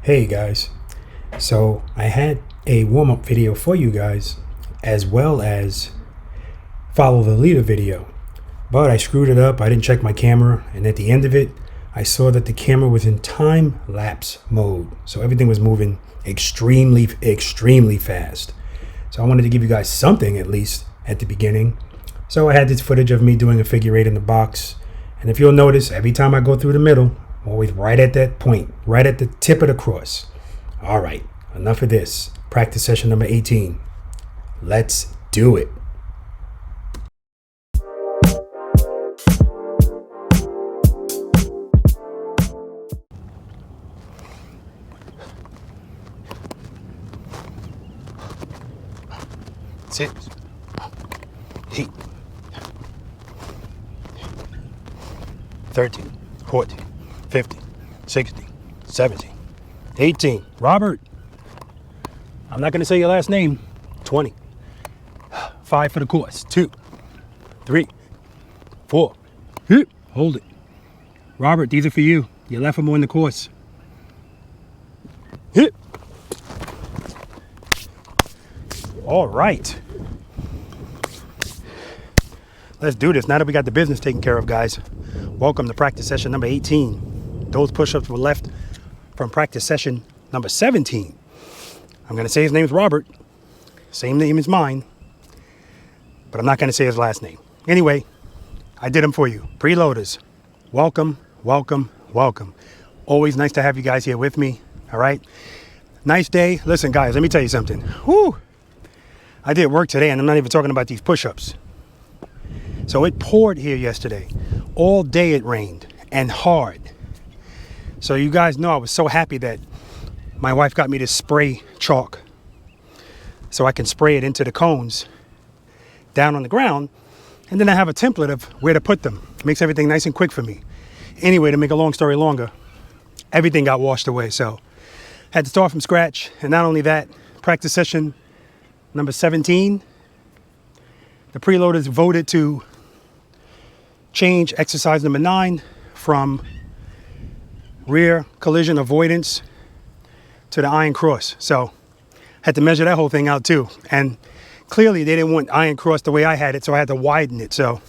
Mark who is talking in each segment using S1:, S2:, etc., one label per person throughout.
S1: Hey guys, so I had a warm-up video for you guys as well as follow the leader video, but I screwed it up. I didn't check my camera, and at the end of it I saw that the camera was in time-lapse mode, so everything was moving extremely fast. So I wanted to give you guys something at least at the beginning. So I had this footage of me doing a figure eight in the box, and if you'll notice, every time I go through the middle, always right at that point, right at the tip of the cross. All right, enough of this. Practice session number 18. Let's do it. Sit. Heat. 13, 14, 15, 16, 17, 18. Robert. I'm not going to say your last name. 20. 5 for the course. 2, 3, 4. Hold it. Robert, these are for you. You left more in the course. Hit. All right. Let's do this now that we got the business taken care of, guys. Welcome to practice session number 18. Those push-ups were left from practice session number 17. I'm going to say his name is Robert. Same name as mine. But I'm not going to say his last name. Anyway, I did them for you. Preloaders. Welcome, welcome, welcome. Always nice to have you guys here with me. All right. Nice day. Listen, guys, let me tell you something. Whew. I did work today, and I'm not even talking about these push-ups. So it poured here yesterday. All day it rained, and hard. So you guys know I was so happy that my wife got me to spray chalk so I can spray it into the cones down on the ground, and then I have a template of where to put them. It makes everything nice and quick for me. Anyway, to make a long story longer, everything got washed away, so had to start from scratch. And not only that, practice session number 17, the preloaders voted to change exercise number 9 from rear collision avoidance to the iron cross. So had to measure that whole thing out too. And clearly they didn't want iron cross the way I had it, so I had to widen it. So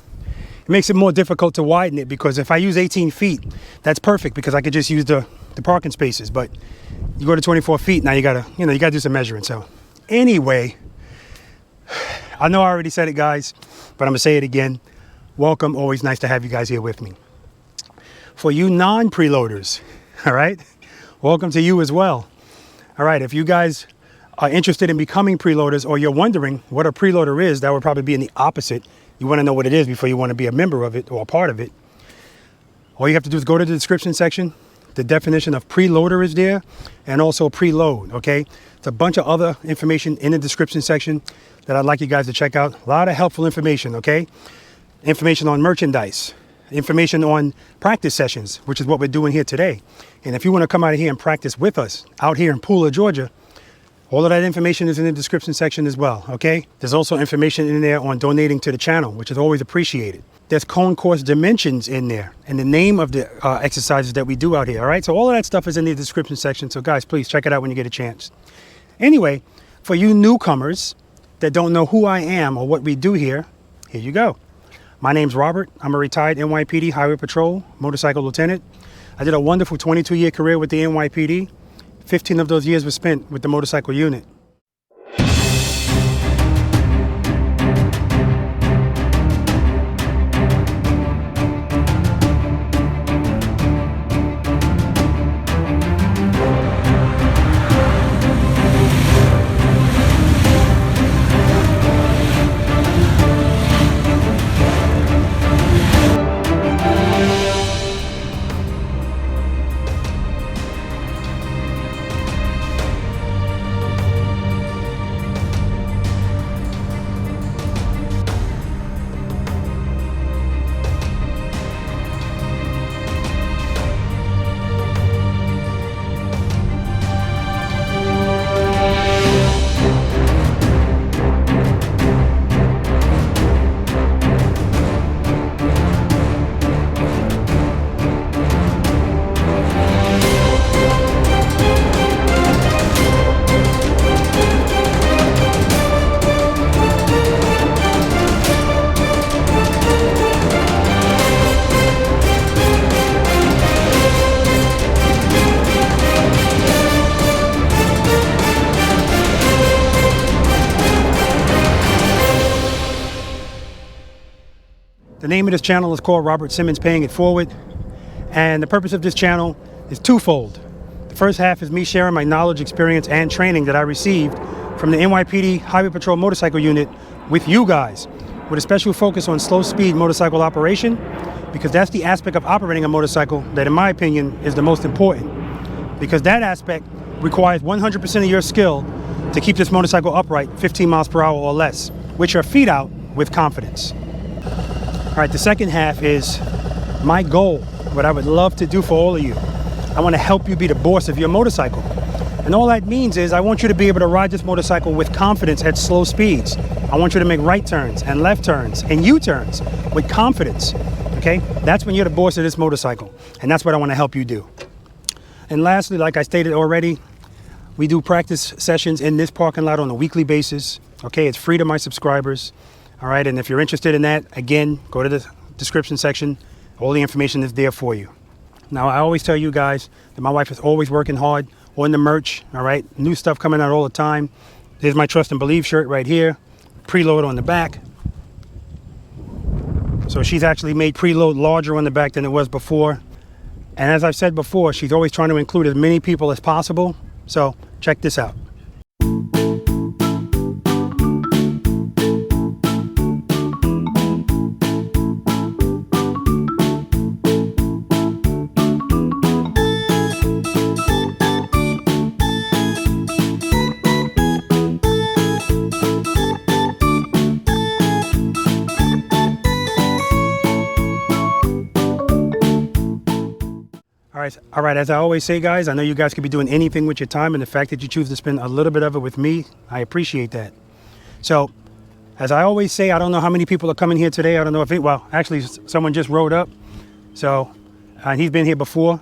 S1: it makes it more difficult to widen it, because if I use 18 feet, that's perfect because I could just use the parking spaces. But you go to 24 feet, now you gotta do some measuring. So anyway, I know I already said it, guys, but I'm gonna say it again. Welcome. Always nice to have you guys here with me. For you non-preloaders, all right, welcome to you as well. All right, if you guys are interested in becoming preloaders, or you're wondering what a preloader is, that would probably be in the opposite. You want to know what it is before you want to be a member of it or a part of it. All you have to do is go to the description section. The definition of preloader is there, and also preload, okay? It's a bunch of other information in the description section that I'd like you guys to check out. A lot of helpful information, okay? Information on merchandise, information on practice sessions, which is what we're doing here today. And if you want to come out of here and practice with us out here in Pooler, Georgia, all of that information is in the description section as well, okay? There's also information in there on donating to the channel, which is always appreciated. There's cone course dimensions in there and the name of the exercises that we do out here, all right? So all of that stuff is in the description section. So guys, please check it out when you get a chance. Anyway, for you newcomers that don't know who I am or what we do here, here you go. My name's Robert. I'm a retired NYPD Highway Patrol motorcycle lieutenant. I did a wonderful 22-year career with the NYPD. 15 of those years were spent with the motorcycle unit. name of this channel is called Robert Simmons Paying It Forward. And the purpose of this channel is twofold. The first half is me sharing my knowledge, experience, and training that I received from the NYPD Highway Patrol Motorcycle Unit with you guys, with a special focus on slow speed motorcycle operation, because that's the aspect of operating a motorcycle that, in my opinion, is the most important. Because that aspect requires 100% of your skill to keep this motorcycle upright 15 miles per hour or less, with your feet out with confidence. All right, the second half is my goal, what I would love to do for all of you. I want to help you be the boss of your motorcycle. And all that means is I want you to be able to ride this motorcycle with confidence at slow speeds. I want you to make right turns and left turns and U-turns with confidence, okay? That's when you're the boss of this motorcycle, and that's what I want to help you do. And lastly, like I stated already, we do practice sessions in this parking lot on a weekly basis, okay? It's free to my subscribers, all right? And if you're interested in that, again, go to the description section. All the information is there for you. Now, I always tell you guys that my wife is always working hard on the merch, all right? New stuff coming out all the time. There's my Trust and Believe shirt right here. Preload on the back. So she's actually made preload larger on the back than it was before. And as I've said before, she's always trying to include as many people as possible. So check this out. All right, as I always say, guys, I know you guys could be doing anything with your time, and the fact that you choose to spend a little bit of it with me, I appreciate that. So, as I always say, I don't know how many people are coming here today. I don't know if well, actually, someone just rode up. So, he's been here before.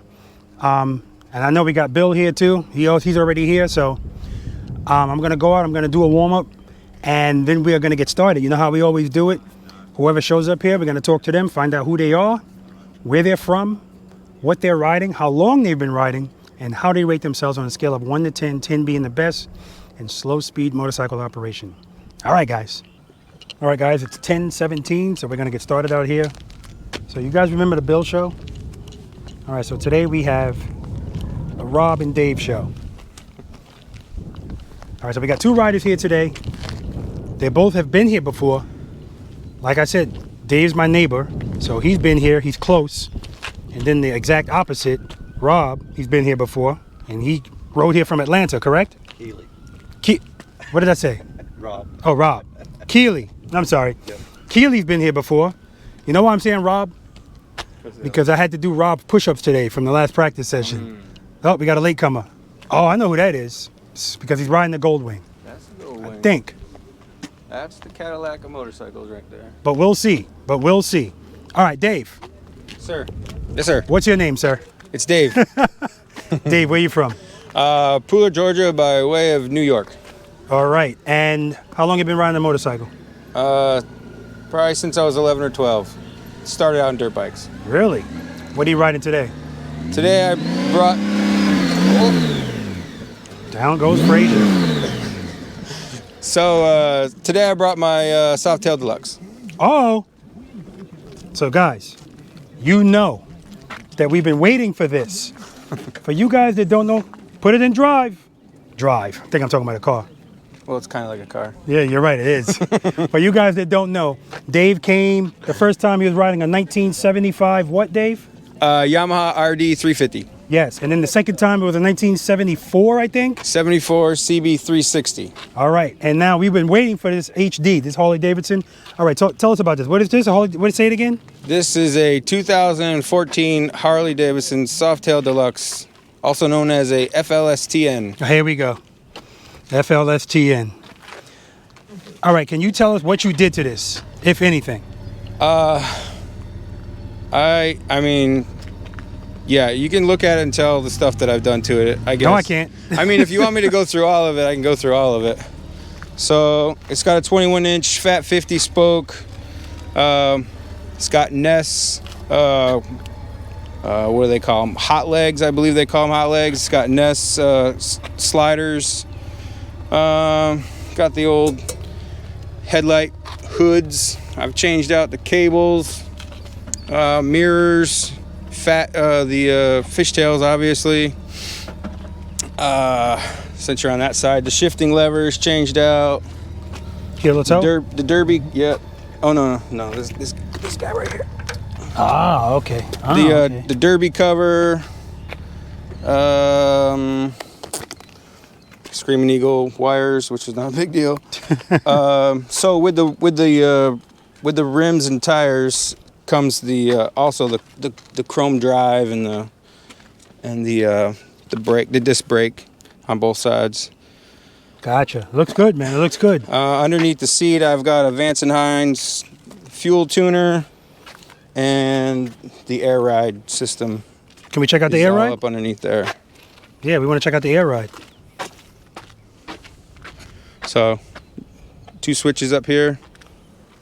S1: And I know we got Bill here too. He's already here. So, I'm going to go out. I'm going to do a warm-up, and then we are going to get started. You know how we always do it. Whoever shows up here, we're going to talk to them, find out who they are, where they're from, what they're riding, how long they've been riding, and how they rate themselves on a scale of 1 to 10, 10 being the best in slow speed motorcycle operation. All right, guys. All right, guys, it's 10:17, so we're going to get started out here. So you guys remember the Bill show? All right, so today we have the Rob and Dave show. All right, so we got two riders here today. They both have been here before. Like I said, Dave's my neighbor, so he's been here, he's close. And then the exact opposite, Rob, he's been here before, and he rode here from Atlanta, correct?
S2: Keely.
S1: What did I say?
S2: Rob.
S1: Oh, Rob. Keely. I'm sorry. Yep. Keely's been here before. You know why I'm saying Rob? Because I had to do Rob push-ups today from the last practice session. Oh, we got a latecomer. Oh, I know who that is. It's because he's riding the Goldwing.
S2: That's the Goldwing.
S1: I think.
S2: That's the Cadillac of motorcycles right there.
S1: But we'll see. All right, Dave.
S2: Sir. Yes, sir.
S1: What's your name, sir?
S2: It's Dave.
S1: Dave, where are you from?
S2: Pooler, Georgia, by way of New York.
S1: All right. And how long have you been riding a motorcycle?
S2: Probably since I was 11 or 12. Started out on dirt bikes.
S1: Really? What are you riding today?
S2: Today I brought...
S1: Down goes Frazier.
S2: So, today I brought my Softail Deluxe.
S1: Oh. So, guys, you know that we've been waiting for this. For you guys that don't know, put it in drive. Drive. I think I'm talking about a car.
S2: Well, it's kind of like a car.
S1: Yeah, you're right, it is. For you guys that don't know, Dave came the first time he was riding a 1975, what, Dave?
S2: Yamaha RD 350.
S1: Yes, and then the second time it was a 1974, I think?
S2: 74 CB 360.
S1: All right, and now we've been waiting for this HD, this Harley Davidson. All right, tell us about this. What is this? Say it again?
S2: This is a 2014 Harley Davidson Softail Deluxe, also known as a FLSTN.
S1: Here we go. FLSTN. All right, can you tell us what you did to this, if anything?
S2: I mean, yeah, you can look at it and tell the stuff that I've done to it, I guess.
S1: No, I can't.
S2: I mean, if you want me to go through all of it, I can go through all of it. So, it's got a 21-inch Fat 50 spoke. It's got Ness, what do they call them? Hot legs, I believe they call them hot legs. It's got Ness sliders. Got the old headlight hoods. I've changed out the cables. mirrors, the fishtails, obviously. Since you're on that side, the shifting levers changed out.
S1: Heel toe?
S2: The derby, yeah. Oh no, this guy right here.
S1: Ah, okay.
S2: The the derby cover. Screaming Eagle wires, which is not a big deal. So with the rims and tires comes the also the chrome drive and the brake, the disc brake on both sides.
S1: Gotcha. Looks good, man. It looks good.
S2: Underneath the seat, I've got a Vance & Hines fuel tuner and the air ride system.
S1: Can we check out the air ride?
S2: Up underneath there.
S1: Yeah, we want to check out the air ride.
S2: So, 2 switches up here.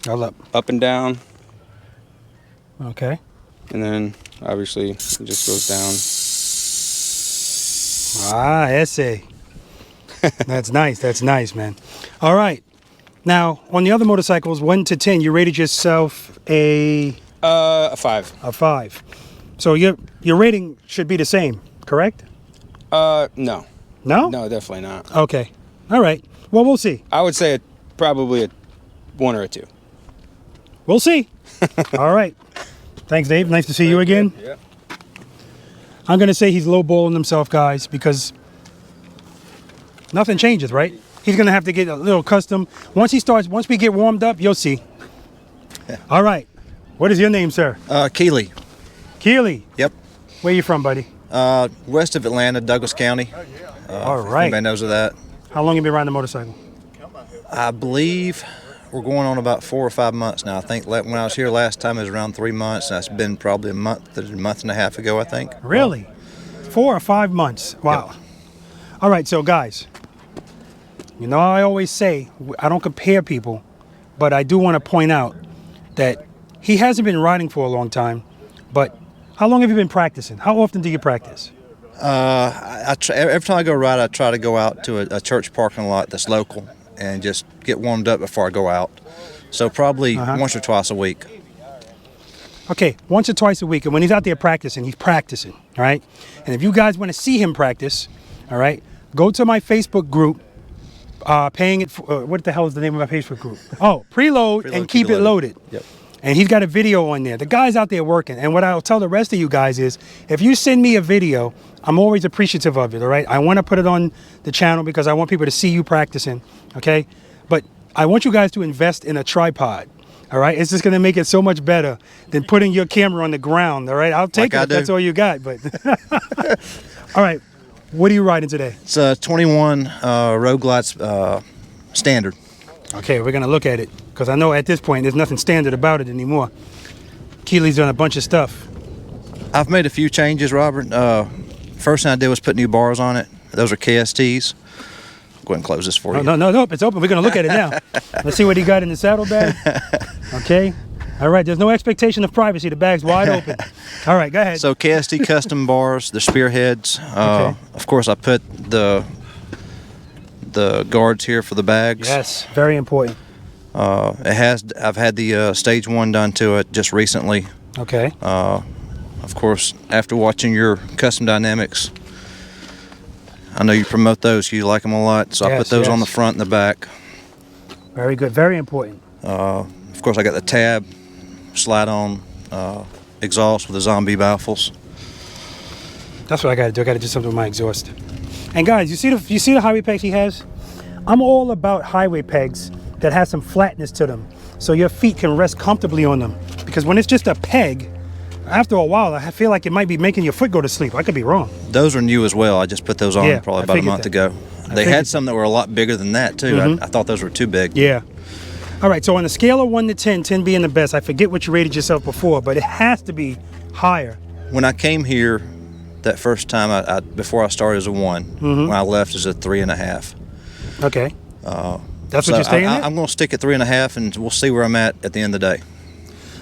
S1: Hold
S2: up and down.
S1: Okay.
S2: And then obviously it just goes down.
S1: Ah, essay. That's nice. That's nice, man. All right. Now, on the other motorcycles, 1 to 10, you rated yourself a
S2: 5.
S1: A 5. So your rating should be the same, correct?
S2: No.
S1: No?
S2: No, definitely not.
S1: Okay. All right. Well, we'll see.
S2: I would say probably a 1 or a 2.
S1: We'll see. All right. Thanks, Dave. Nice to see you again.
S2: Yeah.
S1: I'm going to say he's lowballing himself, guys, because nothing changes, right? He's going to have to get a little custom. Once we get warmed up, you'll see.
S3: Yeah.
S1: All right. What is your name, sir?
S3: Keeley.
S1: Keeley.
S3: Yep.
S1: Where you from, buddy?
S3: West of Atlanta, Douglas County.
S1: All right.
S3: Anybody knows of that?
S1: How long you been riding the motorcycle?
S3: I believe we're going on about 4 or 5 months now. I think when I was here last time, it was around 3 months. That's been probably a month and a half ago, I think.
S1: Really? 4 or 5 months. Wow.
S3: Yep.
S1: All right, so guys, you know, I always say I don't compare people, but I do want to point out that he hasn't been riding for a long time. But how long have you been practicing? How often do you practice?
S3: Every time I go ride, I try to go out to a church parking lot that's local and just get warmed up before I go out. So probably once or twice a week.
S1: Okay, once or twice a week. And when he's out there practicing, he's practicing, all right? And if you guys want to see him practice, all right, go to my Facebook group, paying it for, what the hell is the name of my Facebook group? Oh, Preload and Keep It Loaded.
S3: Yep.
S1: And he's got a video on there. The guy's out there working. And what I'll tell the rest of you guys is, if you send me a video, I'm always appreciative of it, all right? I want to put it on the channel because I want people to see you practicing, okay? But I want you guys to invest in a tripod, all right? It's just going to make it so much better than putting your camera on the ground, all right? I'll take it if that's all you got, but... All right, what are you riding today?
S3: It's a 21 Road Glides standard.
S1: Okay, we're going to look at it because I know at this point there's nothing standard about it anymore. Keeley's done a bunch of stuff.
S3: I've made a few changes, Robert. First thing I did was put new bars on it. Those are KSTs. Go ahead and close this for you.
S1: No, it's open. We're going to look at it now. Let's see what he got in the saddlebag. Okay. All right, there's no expectation of privacy. The bag's wide open. All right, go ahead.
S3: So KST custom bars, the spearheads.
S1: Okay.
S3: Of course, I put the guards here for the bags.
S1: Yes, very important.
S3: I've had the stage 1 done to it just recently.
S1: Okay.
S3: Of course, after watching your custom dynamics, I know you promote those. You like them a lot, so I put those on the front and the back.
S1: Very good. Very important.
S3: Of course, I got the tab, slide-on exhaust with the zombie baffles.
S1: That's what I got to do. I got to do something with my exhaust. And guys, you see the highway pegs he has? I'm all about highway pegs that have some flatness to them, so your feet can rest comfortably on them. Because when it's just a peg, after a while, I feel like it might be making your foot go to sleep. I could be wrong.
S3: Those are new as well. I just put those on probably about a month ago. They had some that were a lot bigger than that too. I thought those were too big.
S1: Yeah. All right, so on a scale of 1 to 10, 10 being the best, I forget what you rated yourself before, but it has to be higher.
S3: When I came here that first time, before I started as a 1, when I left as a 3.5.
S1: Okay. That's what you're staying at?
S3: I'm going to stick at 3.5, and we'll see where I'm at the end of the day.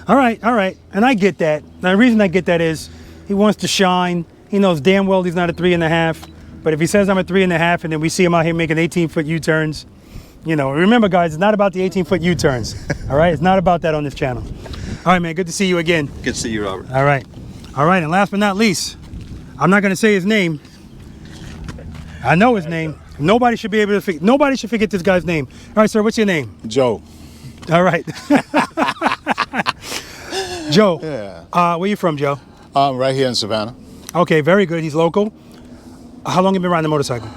S1: All right. And I get that. Now, the reason I get that is he wants to shine. He knows damn well he's not a 3.5. But if he says I'm a 3.5 and then we see him out here making 18-foot U-turns, you know, remember, guys, it's not about the 18-foot U-turns. All right? It's not about that on this channel. All right, man. Good to see you again.
S3: Good to see you, Robert.
S1: All right. All right. And last but not least, I'm not going to say his name. I know his name. Nobody should be able to. Nobody should forget this guy's name. All right, sir. What's your name?
S4: Joe.
S1: All right. Joe.
S4: Yeah.
S1: Where you from, Joe?
S4: Right here in Savannah.
S1: Okay, very good. He's local. How long have you been riding the motorcycle?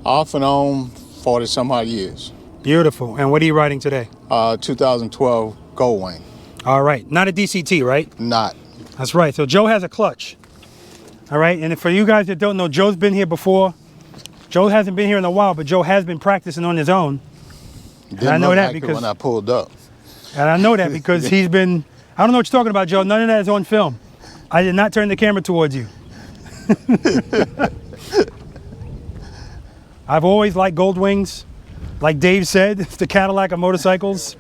S4: Off and on 40 some odd years.
S1: Beautiful. And what are you riding today?
S4: 2012 Goldwing.
S1: All right. Not a DCT, right?
S4: Not.
S1: That's right. So Joe has a clutch. All right. And for you guys that don't know, Joe's been here before. Joe hasn't been here in a while, but Joe has been practicing on his own.
S4: Didn't
S1: I know
S4: look
S1: that
S4: like it
S1: because
S4: when I pulled up.
S1: And I know that because he's been, I don't know what you're talking about, Joe. None of that is on film. I did not turn the camera towards you. I've always liked gold wings. Like Dave said, it's the Cadillac of motorcycles.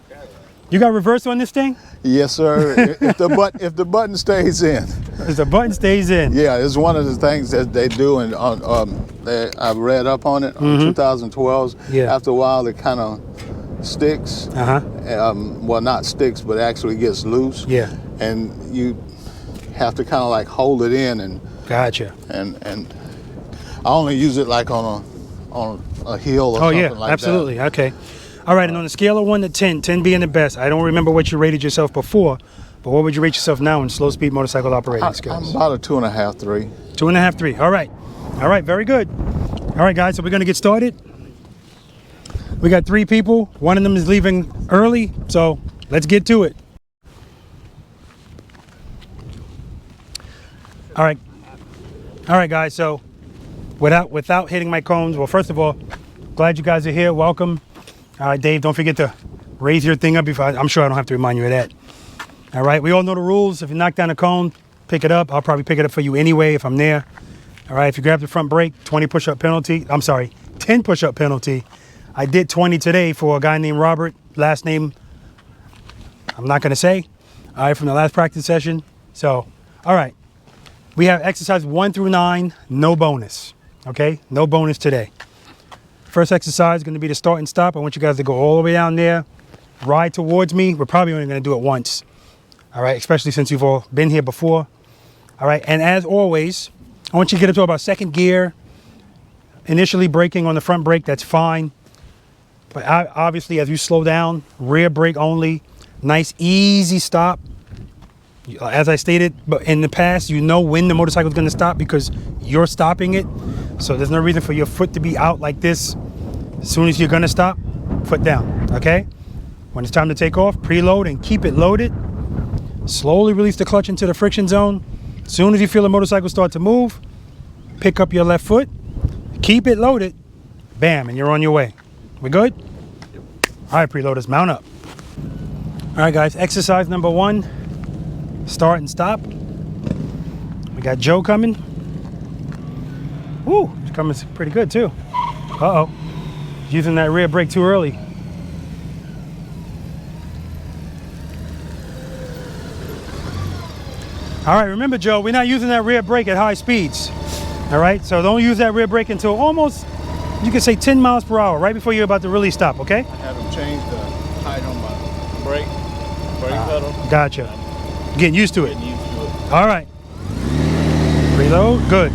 S1: You got reverse on this thing?
S4: Yes, sir. if the button stays in.
S1: If the button stays in.
S4: Yeah, it's one of the things that they do, and I've read up on it on 2012s.
S1: Yeah.
S4: After a while, it kind of sticks. Well, not sticks, but actually gets loose.
S1: Yeah.
S4: And you have to kind of like hold it in, and
S1: Gotcha.
S4: and I only use it like on a hill or something like that.
S1: Oh yeah, absolutely. Okay. All right, and on a scale of 1 to 10, 10 being the best, I don't remember what you rated yourself before, but what would you rate yourself now in slow speed motorcycle operating skills?
S4: I'm about a 2.5, 3.
S1: 2.5, 3. All right. All right, very good. All right, guys, so we're going to get started. We got 3 people. One of them is leaving early, so let's get to it. All right. All right, guys, so without hitting my cones, well, first of all, glad you guys are here. Welcome. All right, Dave, don't forget to raise your thing up. I'm sure I don't have to remind you of that. All right, we all know the rules. If you knock down a cone, pick it up. I'll probably pick it up for you anyway if I'm there. All right, if you grab the front brake, 20 push-up penalty. I'm sorry, 10 push-up penalty. I did 20 today for a guy named Robert. Last name, I'm not going to say. All right, from the last practice session. So, all right. We have exercise 1 through 9, no bonus. Okay, no bonus today. First exercise is going to be the start and stop. I want you guys to go all the way down there, ride towards me. We're probably only going to do it once. All right, especially since you've all been here before. All right, and as always, I want you to get up to about second gear. Initially braking on the front brake, that's fine. But obviously, as you slow down, rear brake only. Nice, easy stop. As I stated, but in the past, you know when the motorcycle is going to stop because you're stopping it. So there's no reason for your foot to be out like this. As soon as you're going to stop, foot down, okay? When it's time to take off, preload and keep it loaded. Slowly release the clutch into the friction zone. As soon as you feel the motorcycle start to move, pick up your left foot, keep it loaded, bam, and you're on your way. We good? Yep. All right, preloaders, mount up. All right, guys, exercise number 1, start and stop. We got Joe coming. Woo, he's coming pretty good too. Uh-oh, using that rear brake too early. All right, remember, Joe, we're not using that rear brake at high speeds. All right, so don't use that rear brake until almost, you can say 10 miles per hour, right before you're about to really stop, okay?
S4: I have them change the height on my brake pedal.
S1: Gotcha. Getting used to it.
S4: Getting used to it.
S1: All right. Preload, good.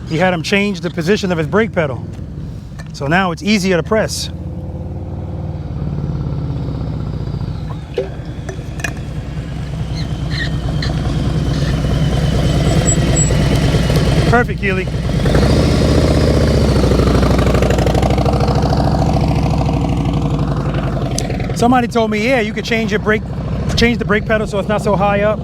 S1: He had him change the position of his brake pedal. So now it's easier to press. Perfect, Keely. Somebody told me, yeah, you could change the brake pedal so it's not so high up.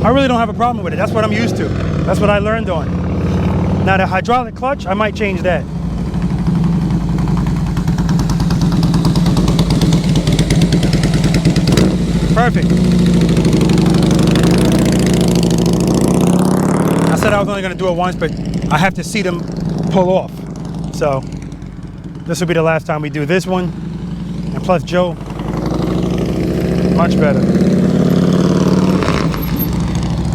S1: I really don't have a problem with it. That's what I'm used to. That's what I learned on. Now the hydraulic clutch, I might change that. Perfect. I said I was only going to do it once, but I have to see them pull off. So this will be the last time we do this one. And plus Joe, much better.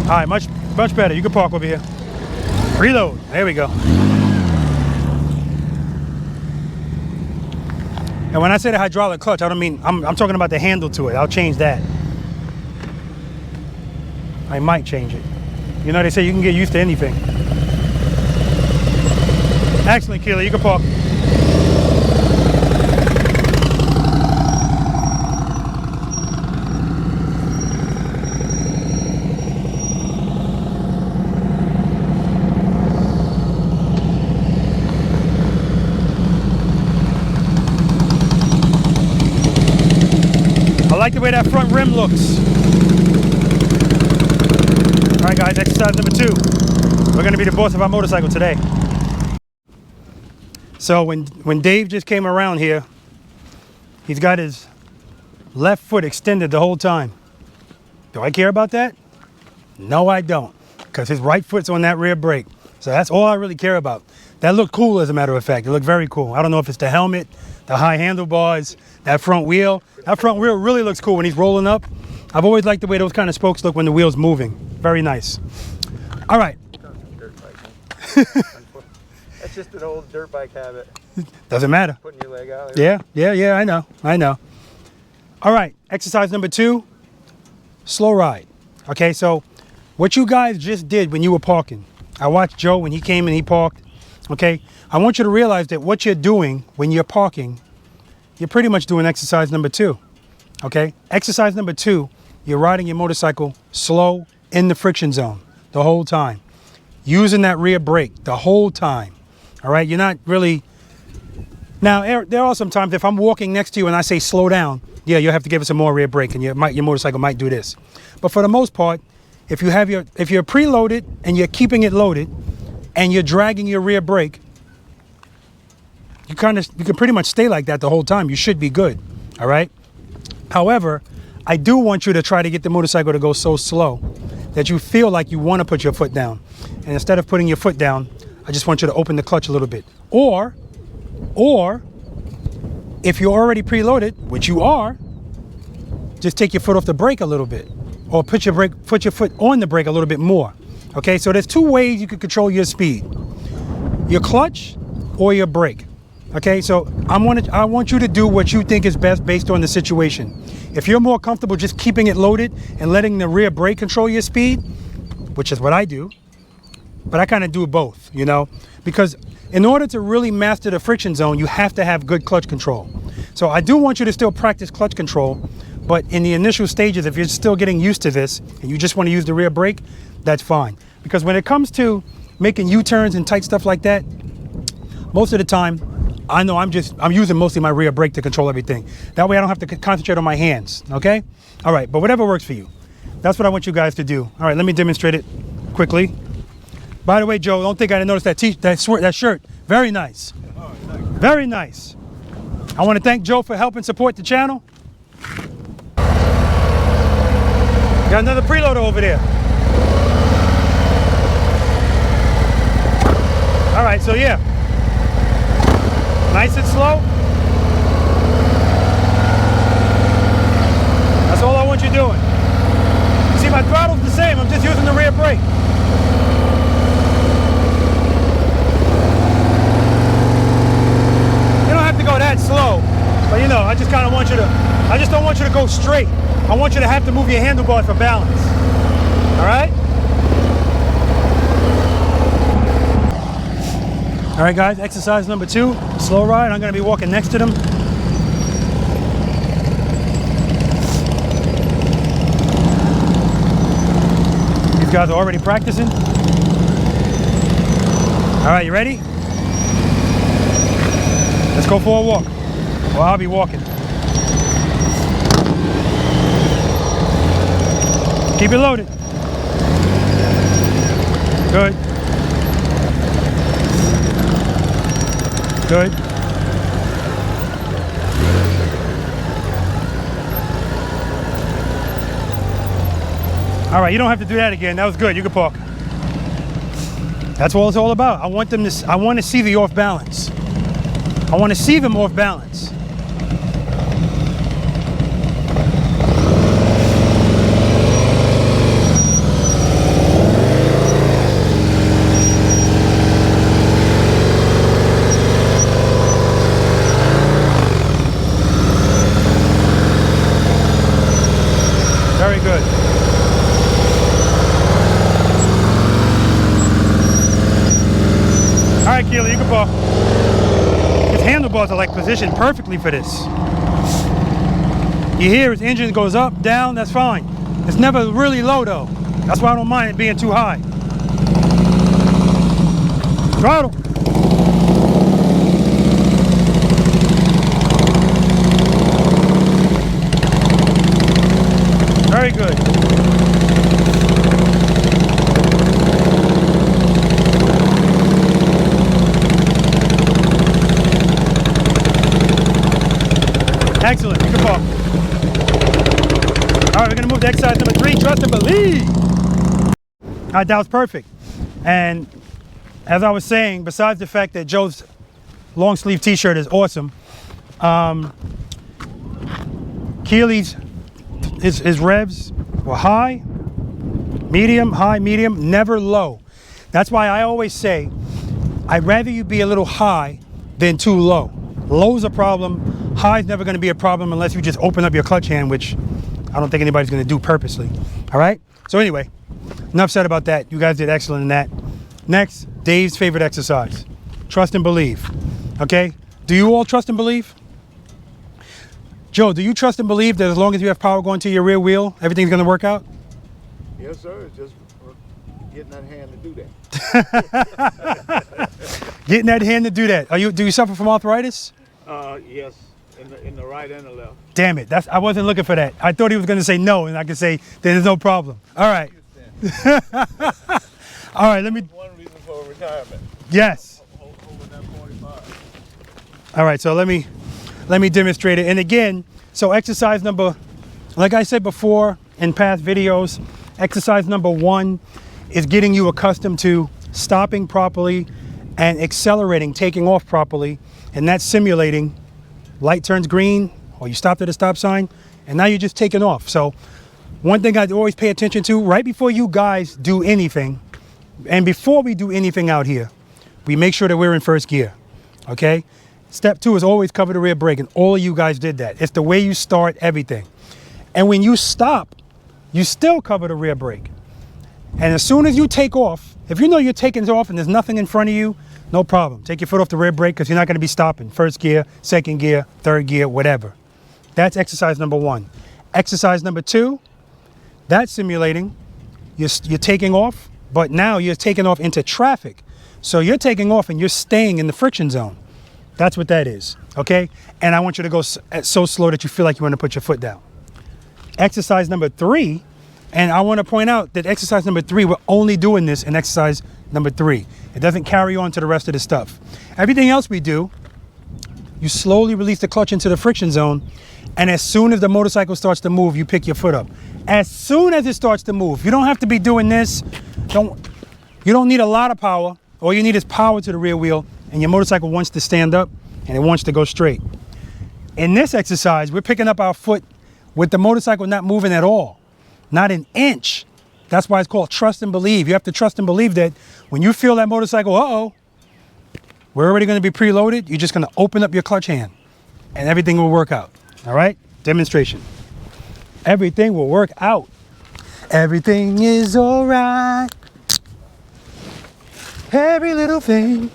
S1: All right, much better. You can park over here. Preload. There we go. And when I say the hydraulic clutch, I don't mean, I'm talking about the handle to it. I'll change that. I might change it. You know, they say you can get used to anything. Excellent, Keely, you can park. I like the way that front rim looks. All right, guys, exercise number 2. We're gonna be the boss of our motorcycle today. So when Dave just came around here, he's got his left foot extended the whole time. Do I care about that? No, I don't, because his right foot's on that rear brake. So that's all I really care about. That looked cool, as a matter of fact. It looked very cool. I don't know if it's the helmet, the high handlebars, that front wheel. That front wheel really looks cool when he's rolling up. I've always liked the way those kind of spokes look when the wheel's moving. Very nice. All right.
S5: That's just an old dirt bike habit.
S1: Doesn't matter.
S5: Putting your leg out.
S1: Yeah, I know. All right, exercise number 2, slow ride. Okay, so what you guys just did when you were parking, I watched Joe when he came and he parked. Okay, I want you to realize that what you're doing when you're parking, you're pretty much doing exercise number 2. Okay, exercise number 2, you're riding your motorcycle slow in the friction zone the whole time, using that rear brake the whole time. All right, you're not really. Now, there are some times if I'm walking next to you and I say slow down, yeah, you'll have to give us some more rear brake and your motorcycle might do this. But for the most part, if you're preloaded and you're keeping it loaded and you're dragging your rear brake, you can pretty much stay like that the whole time. You should be good. All right. However, I do want you to try to get the motorcycle to go so slow that you feel like you want to put your foot down. And instead of putting your foot down, I just want you to open the clutch a little bit. Or if you're already preloaded, which you are, just take your foot off the brake a little bit, or put your foot on the brake a little bit more. Okay, so there's 2 ways you can control your speed: your clutch or your brake. Okay, so I want you to do what you think is best based on the situation. If you're more comfortable just keeping it loaded and letting the rear brake control your speed, which is what I do, but I kind of do both, you know, because in order to really master the friction zone, you have to have good clutch control. So I do want you to still practice clutch control, but in the initial stages, if you're still getting used to this and you just want to use the rear brake, that's fine. Because when it comes to making U-turns and tight stuff like that, most of the time, I know I'm using mostly my rear brake to control everything. That way I don't have to concentrate on my hands, okay? All right, but whatever works for you. That's what I want you guys to do. All right, let me demonstrate it quickly. By the way, Joe, don't think I didn't notice that shirt. Very nice. Oh, very nice. I want to thank Joe for helping support the channel. Got another preloader over there. All right, so yeah. Nice and slow. That's all I want you doing. See, my throttle's the same. I'm just using the rear brake. You don't have to go that slow, but you know, I just don't want you to go straight. I want you to have to move your handlebars for balance. All right? All right, guys, exercise number 2, slow ride. I'm gonna be walking next to them. These guys are already practicing. All right, you ready? Let's go for a walk. Well, I'll be walking. Keep it loaded. Good. Good. All right, you don't have to do that again. That was good. You can park. That's what it's all about. I want to see the off balance. I want to see them off balance. right, Keely, you can pull. His handlebars are like positioned perfectly for this. You hear his engine goes up, down, that's fine. It's never really low though. That's why I don't mind it being too high. Throttle. Very good. Excellent, you can fall. All right, we're gonna move to exercise number 3, trust and believe. All right, that was perfect. And as I was saying, besides the fact that Joe's long sleeve t-shirt is awesome, Keely's, his revs were high, medium, never low. That's why I always say, I'd rather you be a little high than too low. Low's a problem, high's never gonna be a problem unless you just open up your clutch hand, which I don't think anybody's gonna do purposely, all right? So anyway, enough said about that. You guys did excellent in that. Next, Dave's favorite exercise, trust and believe, okay? Do you all trust and believe? Joe, do you trust and believe that as long as you have power going to your rear wheel, everything's gonna work out?
S4: Yes, sir. It's just getting that hand to do that.
S1: Getting that hand to do that. Do you suffer from arthritis?
S4: Yes, in the right and the left.
S1: Damn it, I wasn't looking for that. I thought he was gonna say no, and I could say there's no problem. All right. All right, let me.
S4: One reason for retirement.
S1: Yes.
S4: Over that 45.
S1: All right, so let me demonstrate it. And again, so exercise number, like I said before in past videos, exercise number 1 is getting you accustomed to stopping properly and accelerating, taking off properly, and that's simulating light turns green or you stopped at a stop sign and now you're just taking off. So one thing I always pay attention to right before you guys do anything, and before we do anything out here, we make sure that we're in first gear, okay? Step 2 is always cover the rear brake, and all of you guys did that. It's the way you start everything. And when you stop, you still cover the rear brake. And as soon as you take off, if you know you're taking off and there's nothing in front of you, no problem. Take your foot off the rear brake because you're not going to be stopping. First gear, second gear, third gear, whatever. That's exercise number 1. Exercise number 2, that's simulating. You're taking off, but now you're taking off into traffic. So you're taking off and you're staying in the friction zone. That's what that is, okay? And I want you to go so slow that you feel like you want to put your foot down. Exercise number 3, and I want to point out that exercise number 3, we're only doing this in exercise number 3. It doesn't carry on to the rest of the stuff. Everything else we do, you slowly release the clutch into the friction zone, and as soon as the motorcycle starts to move, you pick your foot up. As soon as it starts to move, you don't have to be doing this. You don't need a lot of power. All you need is power to the rear wheel, and your motorcycle wants to stand up and it wants to go straight. In this exercise, we're picking up our foot with the motorcycle not moving at all, not an inch. That's why it's called trust and believe. You have to trust and believe that when you feel that motorcycle, uh-oh, we're already going to be preloaded, you're just going to open up your clutch hand and everything will work out. All right? Demonstration. Everything will work out. Everything is all right. Every little thing.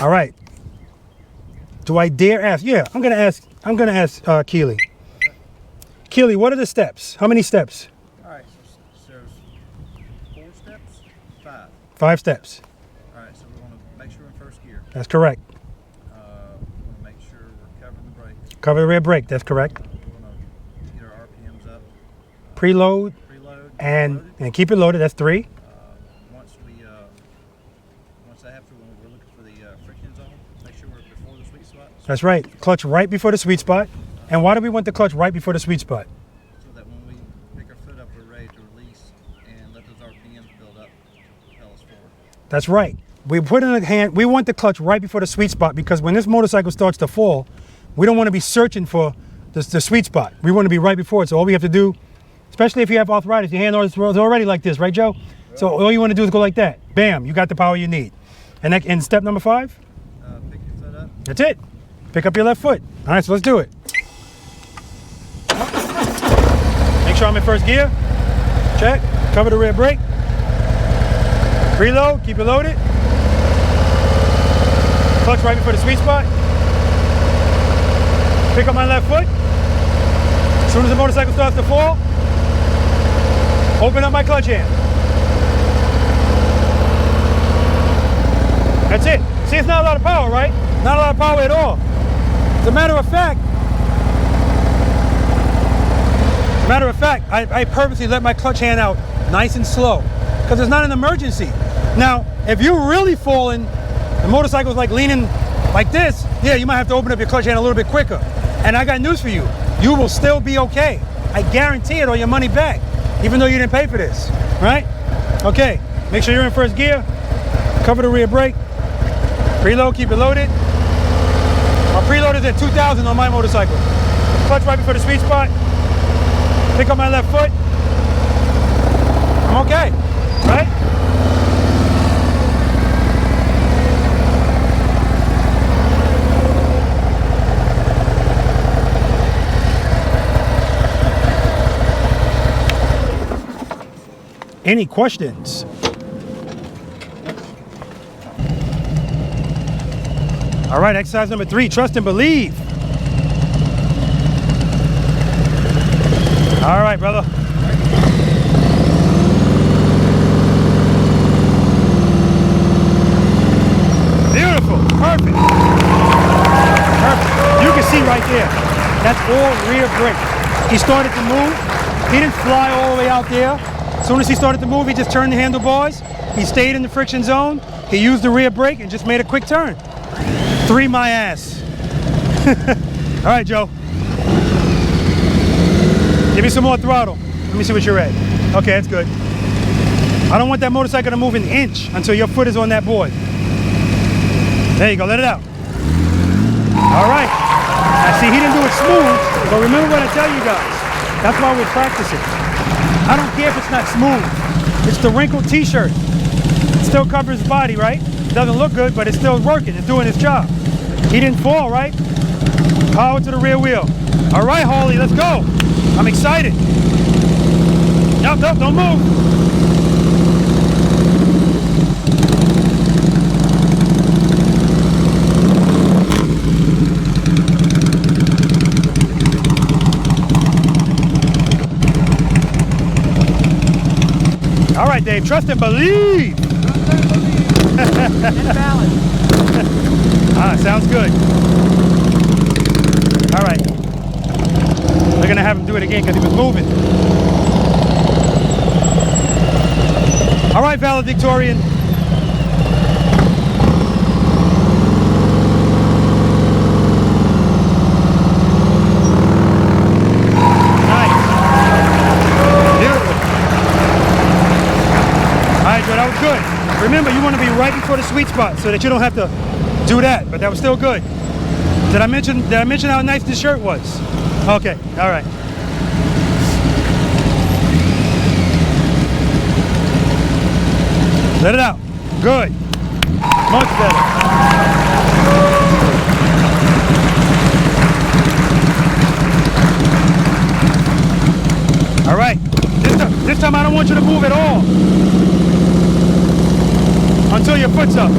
S1: All right. Do I dare ask? Yeah, I'm gonna ask Keely. Keely, what are the steps? How many steps?
S3: All right, so there's 4 steps, 5.
S1: 5 steps.
S3: All right, so we want to make sure we're in first gear.
S1: That's correct.
S3: We want to make sure we're covering the brake.
S1: Cover the rear brake. That's correct.
S3: We want to get our RPMs up.
S1: Preload
S3: Preload.
S1: and keep it loaded. That's 3.
S3: Once that happens, we're looking for the friction zone. Make sure we're before the sweet spot.
S1: That's right. Clutch right before the sweet spot. And why do we want the clutch right before the sweet spot?
S3: So that when we pick our foot up, we're ready to release and let those RPMs build up to propel us forward.
S1: That's right. We put in a hand. We want the clutch right before the sweet spot because when this motorcycle starts to fall, we don't want to be searching for the sweet spot. We want to be right before it. So all we have to do, especially if you have arthritis, your hand is already like this, right, Joe? Yeah. So all you want to do is go like that. Bam, you got the power you need. And step number 5?
S3: Pick your foot up
S1: That's it. Pick up your left foot. All right, so let's do it. Make sure I'm in first gear. Check. Cover the rear brake. Preload. Keep it loaded. Clutch right before the sweet spot. Pick up my left foot. As soon as the motorcycle starts to fall, open up my clutch hand. That's it. See, it's not a lot of power, right? Not a lot of power at all. As a matter of fact, I purposely let my clutch hand out nice and slow because it's not an emergency. Now, if you're really falling, the motorcycle's like leaning like this, yeah, you might have to open up your clutch hand a little bit quicker. And I got news for you. You will still be okay. I guarantee it, or your money back, even though you didn't pay for this, right? Okay, make sure you're in first gear. Cover the rear brake. Preload, keep it loaded. My preload is at 2,000 on my motorcycle. Clutch right before the sweet spot. Pick up my left foot. I'm okay, right? Any questions? All right, exercise number 3, trust and believe. All right, brother. Beautiful, perfect. Perfect. You can see right there, that's all rear brake. He started to move. He didn't fly all the way out there. As soon as he started to move, he just turned the handlebars. He stayed in the friction zone. He used the rear brake and just made a quick turn. 3 my ass. All right, Joe. Give me some more throttle. Let me see what you're at. Okay, that's good. I don't want that motorcycle to move an inch until your foot is on that board. There you go, let it out. All right. Now see, he didn't do it smooth, but remember what I tell you guys. That's why we're practicing. I don't care if it's not smooth. It's the wrinkled t-shirt. It still covers his body, right? It doesn't look good, but it's still working. It's doing its job. He didn't fall, right? Power to the rear wheel. All right, Harley, let's go. I'm excited. Nope, nope, don't move. All right, Dave, trust and believe. And balance. Ah, sounds good. All right. They're gonna have him do it again because he was moving. All right, valedictorian. Nice. Beautiful. All right, Joe, that was good. Remember, you want to be right before the sweet spot so that you don't have to do that, but that was still good. Did I mention how nice this shirt was? Okay, all right. Let it out. Good. Much better. All right. This time I don't want you to move at all until your foot's up.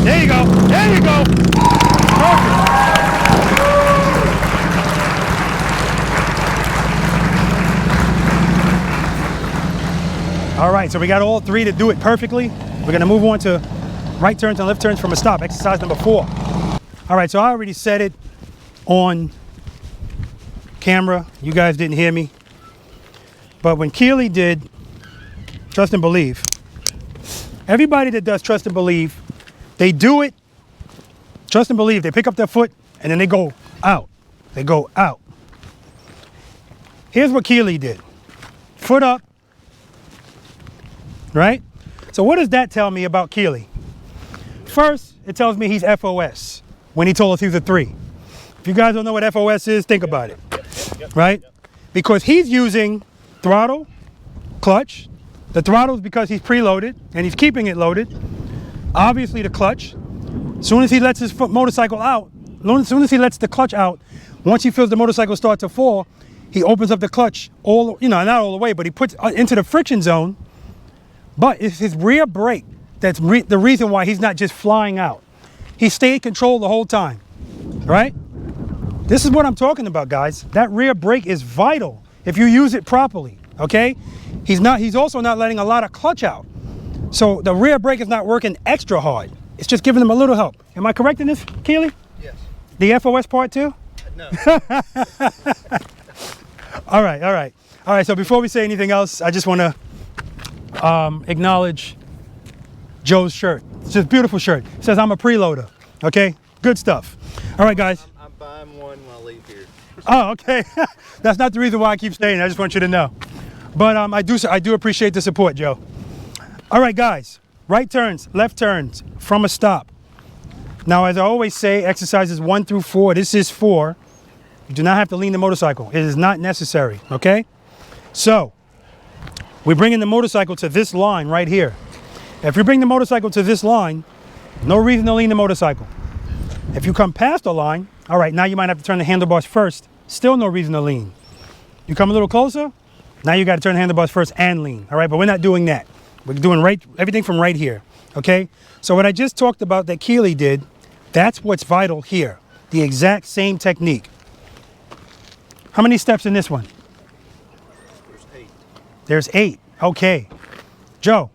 S1: There you go. There you go. Perfect. All right, so we got all 3 to do it perfectly. We're gonna move on to right turns and left turns from a stop, exercise number 4. All right, so I already said it on camera. You guys didn't hear me. But when Keely did trust and believe, everybody that does trust and believe, they do it, trust and believe, they pick up their foot and then they go out. They go out. Here's what Keely did. Foot up, right? So what does that tell me about Keely? First, it tells me he's FOS when he told us he was a 3. If you guys don't know what FOS is, think about it. right? Because he's using throttle, clutch. The throttle is because he's preloaded and he's keeping it loaded. Obviously the clutch. As soon as he lets his motorcycle out, as soon as he lets the clutch out, once he feels the motorcycle start to fall, he opens up the clutch all, not all the way, but he puts into the friction zone. But it's his rear brake that's the reason why he's not just flying out. He stayed controlled the whole time, right? This is what I'm talking about, guys. That rear brake is vital if you use it properly, okay? He's also not letting a lot of clutch out. So the rear brake is not working extra hard. It's just giving him a little help. Am I correct in this, Keely?
S3: Yes.
S1: The FOS part too?
S3: No.
S1: All right. So before we say anything else, I just want to acknowledge Joe's shirt. It's just a beautiful shirt. It says I'm a preloader. Okay, good stuff. All right, guys.
S3: I'm buying one when I leave here.
S1: Oh, okay. That's not the reason why I keep staying. I just want you to know. But I do appreciate the support, Joe. All right, guys. Right turns, left turns from a stop. Now, as I always say, exercises 1 through 4. This is 4. You do not have to lean the motorcycle. It is not necessary, okay? So, we're bringing the motorcycle to this line right here. If you bring the motorcycle to this line, no reason to lean the motorcycle. If you come past the line, all right, now you might have to turn the handlebars first. Still no reason to lean. You come a little closer, now you got to turn the handlebars first and lean, all right? But we're not doing that. We're doing everything from right here, okay? So what I just talked about that Keely did, that's what's vital here. The exact same technique. How many steps in this one?
S3: There's 8.
S1: There's 8, okay. Joe,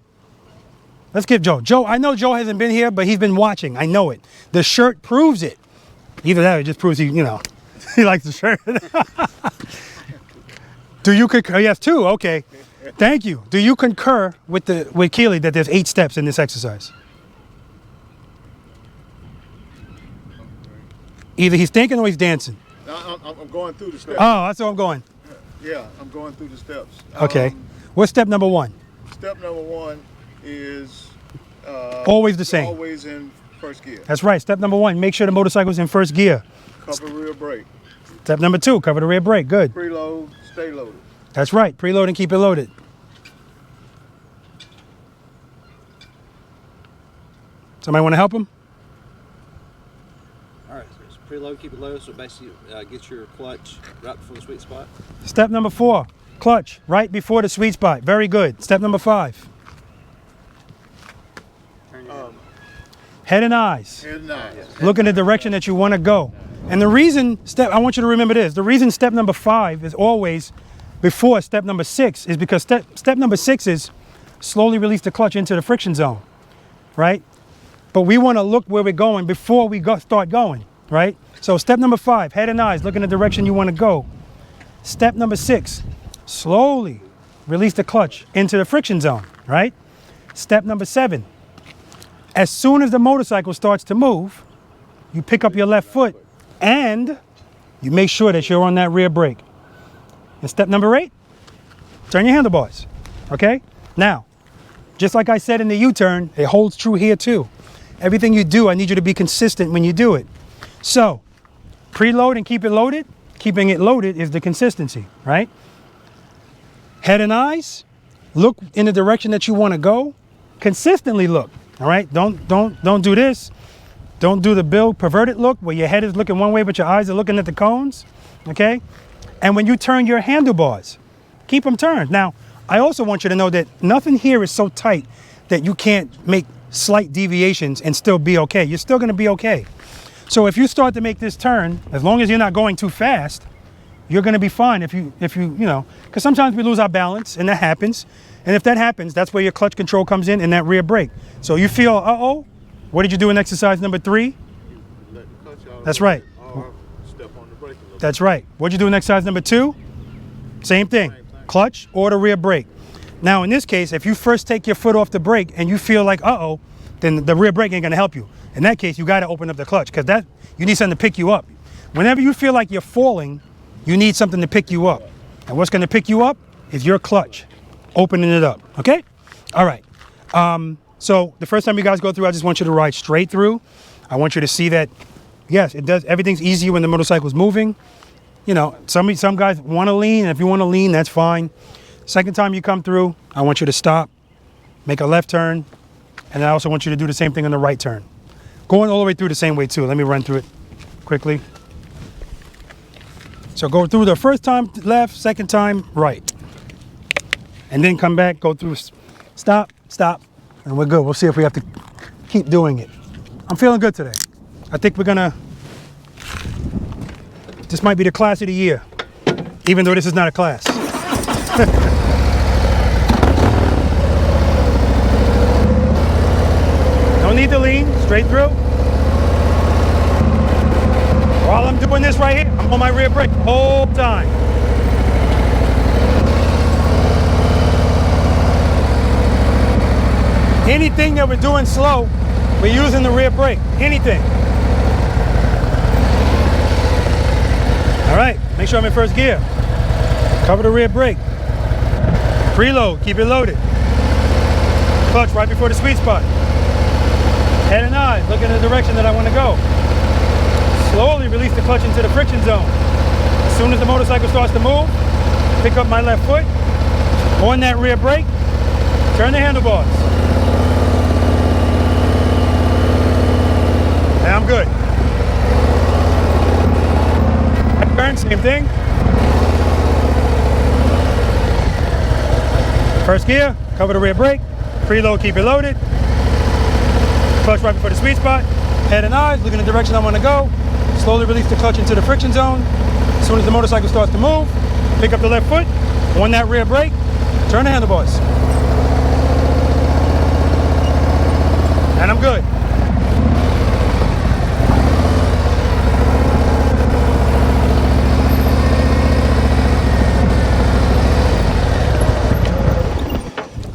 S1: let's give Joe. Joe, I know Joe hasn't been here, but he's been watching, I know it. The shirt proves it. Either that or it just proves he likes the shirt. Do you concur? Yes, 2, okay. Thank you. Do you concur with Keely that there's 8 steps in this exercise? Either he's thinking or he's dancing.
S4: I'm going through the steps.
S1: Oh, that's where I'm going.
S4: Yeah, I'm going through the steps.
S1: Okay. What's step number 1?
S4: Step number 1 is
S1: Always the same.
S4: always in first gear.
S1: That's right. Step number 1, make sure the motorcycle's in first gear.
S4: Cover rear brake.
S1: Step number 2, cover the rear brake. Good.
S4: Preload, stay loaded.
S1: That's right. Preload and keep it loaded. Somebody want to help him?
S6: All right, so it's preload, keep it low, so basically get your clutch right before the sweet spot.
S1: Step number 4, clutch right before the sweet spot. Very good. Step number 5. Head and eyes.
S4: Head and eyes.
S1: Look in the direction that you want to go. And the reason, I want you to remember this, the reason step number 5 is always before step number 6 is because step number 6 is slowly release the clutch into the friction zone, right? But we want to look where we're going before we start going, right? So step number 5, head and eyes, look in the direction you want to go. Step number 6, slowly release the clutch into the friction zone, right? Step number 7, as soon as the motorcycle starts to move, you pick up your left foot and you make sure that you're on that rear brake. And step number 8, turn your handlebars, okay? Now, just like I said in the U-turn, it holds true here too. Everything you do, I need you to be consistent when you do it. So, preload and keep it loaded. Keeping it loaded is the consistency, right? Head and eyes, look in the direction that you want to go. Consistently look, all right? Don't do this. Don't do the Bill perverted look where your head is looking one way but your eyes are looking at the cones, okay? And when you turn your handlebars, keep them turned. Now, I also want you to know that nothing here is so tight that you can't make slight deviations and still be okay. You're still gonna be okay. So if you start to make this turn, as long as you're not going too fast, you're gonna be fine if you because sometimes we lose our balance and that happens. And if that happens, that's where your clutch control comes in and that rear brake. So you feel, uh-oh, what did you do in exercise number 3?
S4: Let the clutch out.
S1: That's right.
S4: Or step on the brake a little.
S1: That's right. What'd you do in exercise number 2? Same thing. Clutch or the rear brake. Now, in this case, if you first take your foot off the brake and you feel like, uh-oh, then the rear brake ain't gonna help you. In that case, you gotta open up the clutch because you need something to pick you up. Whenever you feel like you're falling, you need something to pick you up. And what's gonna pick you up is your clutch, opening it up, okay? All right, so the first time you guys go through, I just want you to ride straight through. I want you to see that, yes, it does, everything's easier when the motorcycle's moving. you know, some guys want to lean, and if you want to lean, that's fine. Second time you come through, I want you to stop, make a left turn, and I also want you to do the same thing on the right turn. Going all the way through the same way too. Let me run through it quickly. So go through the first time left, second time right. And then come back, go through, stop, stop, and we're good. We'll see if we have to keep doing it. I'm feeling good today. I think we're gonna, this might be the class of the year, even though this is not a class. No need to lean, straight through. While I'm doing this right here, I'm on my rear brake the whole time. Anything that we're doing slow, we're using the rear brake. Anything. All right, make sure I'm in first gear. Cover the rear brake. Preload, keep it loaded. Clutch right before the sweet spot. Head and eyes, look in the direction that I want to go. Slowly release the clutch into the friction zone. As soon as the motorcycle starts to move, pick up my left foot, on that rear brake, turn the handlebars. And I'm good. Turn, same thing. First gear, cover the rear brake, preload, keep it loaded. Clutch right before the sweet spot. Head and eyes, look in the direction I want to go. Slowly release the clutch into the friction zone. As soon as the motorcycle starts to move, pick up the left foot, on that rear brake, turn the handlebars. And I'm good.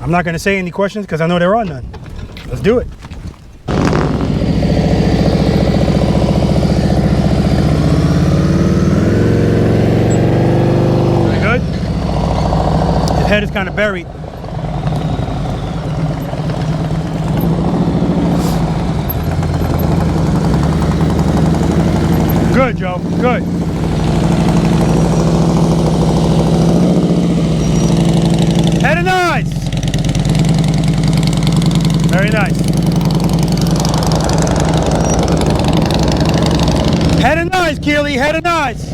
S1: I'm not going to say any questions because I know there are none. Let's do it. Very good. The head is kind of buried. Good, Joe. Good. Head and eyes. Very nice. Head and eyes, Keely, head and eyes.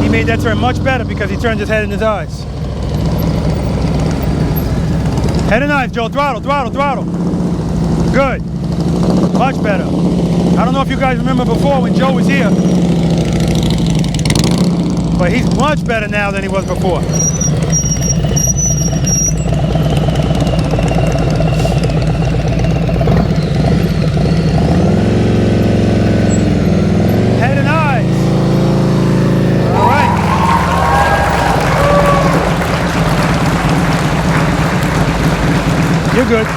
S1: He made that turn much better because he turned his head and his eyes. Head and eyes, Joe, throttle, throttle, throttle. Good, much better. I don't know if you guys remember before when Joe was here, but he's much better now than he was before. You're good.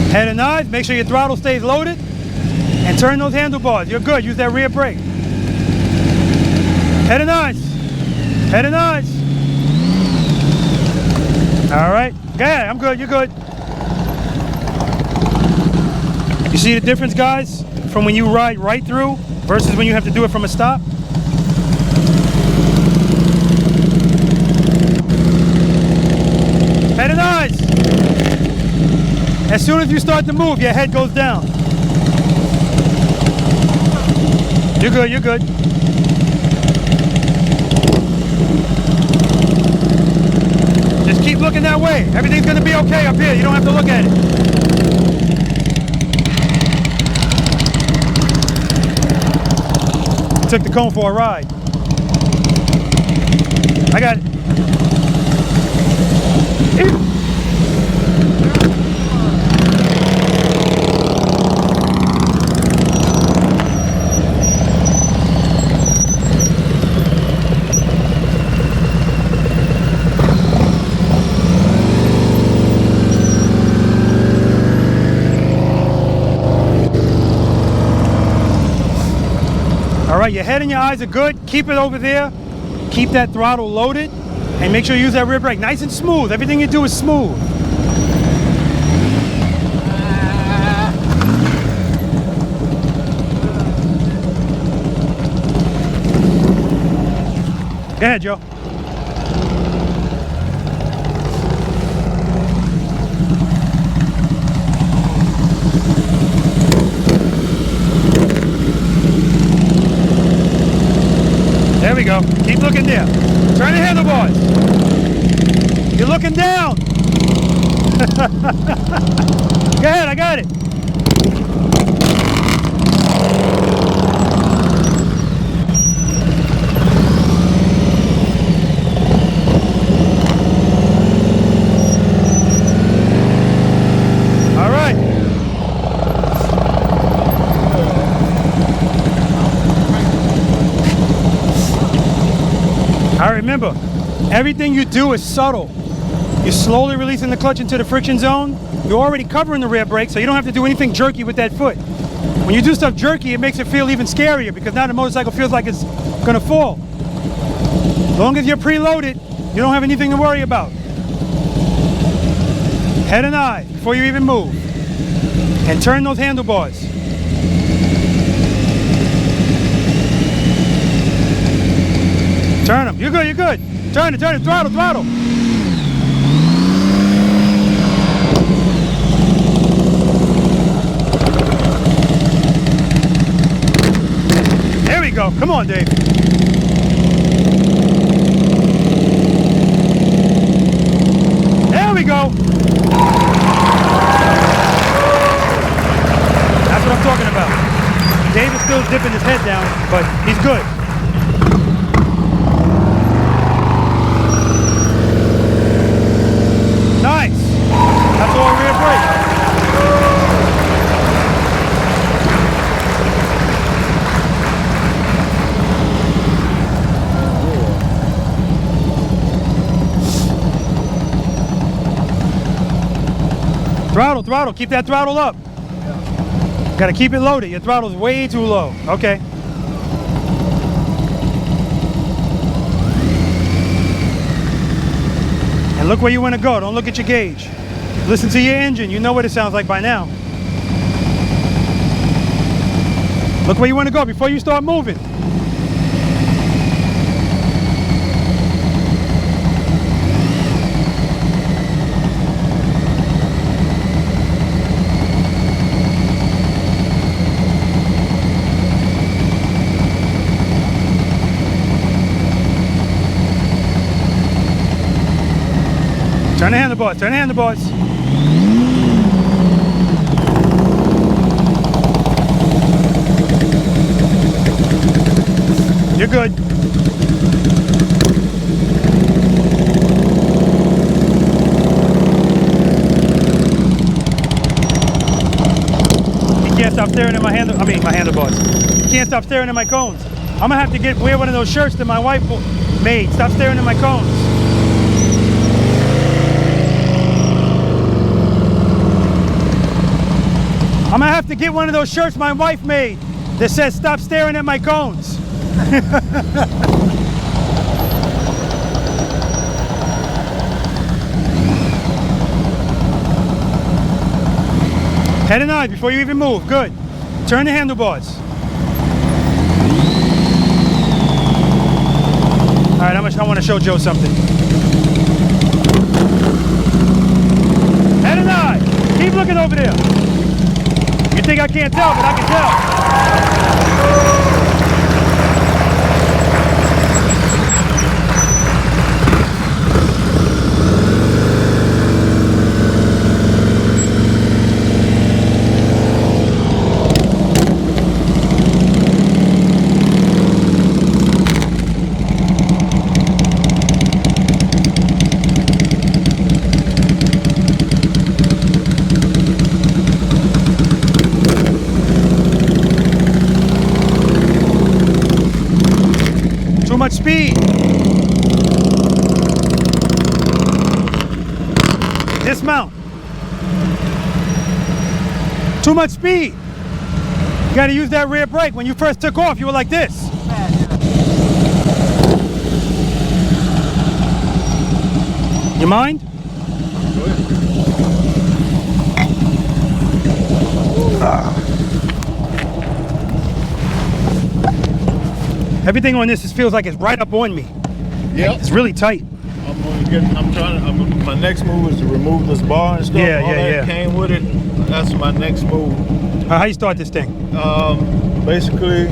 S1: Head and eyes, make sure your throttle stays loaded and turn those handlebars. You're good, use that rear brake. Head and eyes. Head and eyes. All right, yeah, I'm good, you're good. You see the difference, guys, from when you ride right through versus when you have to do it from a stop? Head and eyes. As soon as you start to move, your head goes down. You're good, you're good. Just keep looking that way. Everything's gonna be okay up here. You don't have to look at it. Took the cone for a ride. I got it. All right, your head and your eyes are good. Keep it over there. Keep that throttle loaded. And make sure you use that rear brake. Nice and smooth. Everything you do is smooth. Go ahead, Joe. There we go. Keep looking there. Turn the handlebars. You're looking down. Go ahead, I got it. All right. All right, remember, everything you do is subtle. You're slowly releasing the clutch into the friction zone. You're already covering the rear brake, so you don't have to do anything jerky with that foot. When you do stuff jerky, it makes it feel even scarier because now the motorcycle feels like it's gonna fall. As long as you're preloaded, you don't have anything to worry about. Head and eye before you even move. And turn those handlebars. Turn them. You're good, you're good. Turn it, throttle, throttle. There we go. Come on, Dave. There we go. That's what I'm talking about. Dave is still dipping his head down, but he's good. Nice. That's all rear brake. Throttle, throttle. Keep that throttle up. Got to keep it loaded. Your throttle's way too low. Okay. And look where you want to go. Don't look at your gauge. Listen to your engine. You know what it sounds like by now. Look where you want to go before you start moving. Turn the handlebars, turn the handlebars. You're good. You can't stop staring at my handlebars. You can't stop staring at my cones. I'm gonna have to wear one of those shirts that my wife made. Stop staring at my cones. I'm gonna have to get one of those shirts my wife made that says stop staring at my cones. Head and eye before you even move. Good. Turn the handlebars. All right, I want to show Joe something. Head and eye. Keep looking over there. You think I can't tell, but I can tell. Too much speed. Dismount. Too much speed. You got to use that rear brake. When you first took off, you were like this. You mind? Everything on this feels like it's right up on me.
S4: Yep.
S1: It's really tight.
S4: My next move is to remove this bar and stuff.
S1: Yeah,
S4: All
S1: yeah,
S4: that came with it. That's my next move.
S1: How you start this thing?
S4: Basically,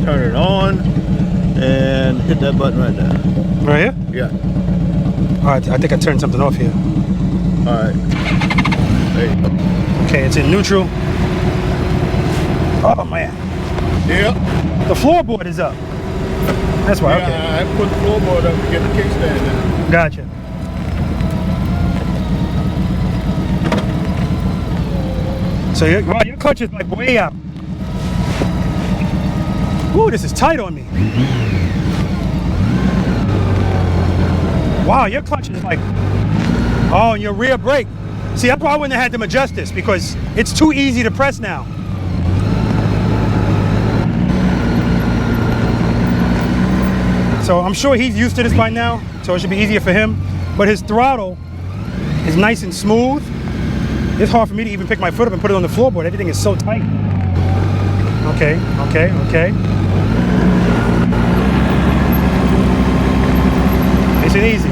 S4: turn it on and hit that button right there.
S1: Right here?
S4: Yeah.
S1: All right, I think I turned something off here.
S4: All right. There you go.
S1: Okay, it's in neutral. Oh man.
S4: Yep.
S1: The floorboard is up. That's why, okay.
S4: Yeah, I put the floorboard up to get the kickstand in.
S1: Gotcha. So your clutch is like way out. Ooh, this is tight on me. Wow, your clutch is like, oh, and your rear brake. See, that's why I wouldn't have had them adjust this, because it's too easy to press now. So I'm sure he's used to this by now, so it should be easier for him. But his throttle is nice and smooth. It's hard for me to even pick my foot up and put it on the floorboard. Everything is so tight. Okay, okay, okay. Nice and easy.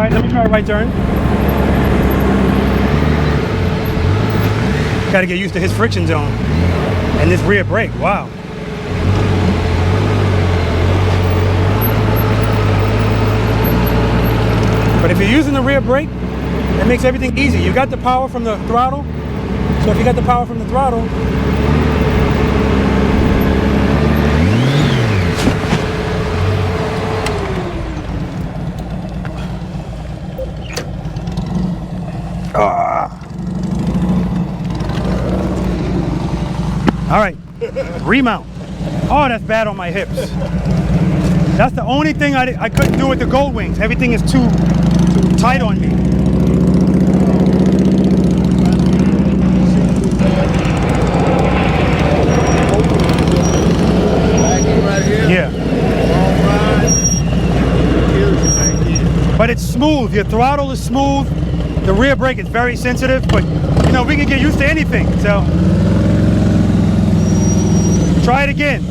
S1: Let me try a right turn. Got to get used to his friction zone and this rear brake. Wow. But if you're using the rear brake, it makes everything easy. You got the power from the throttle. So if you got the power from the throttle, all right, remount. Oh, that's bad on my hips. That's the only thing I couldn't do with the gold wings. Everything is too tight on me. Yeah. But it's smooth. Your throttle is smooth. The rear brake is very sensitive, but you know, we can get used to anything. So try it again.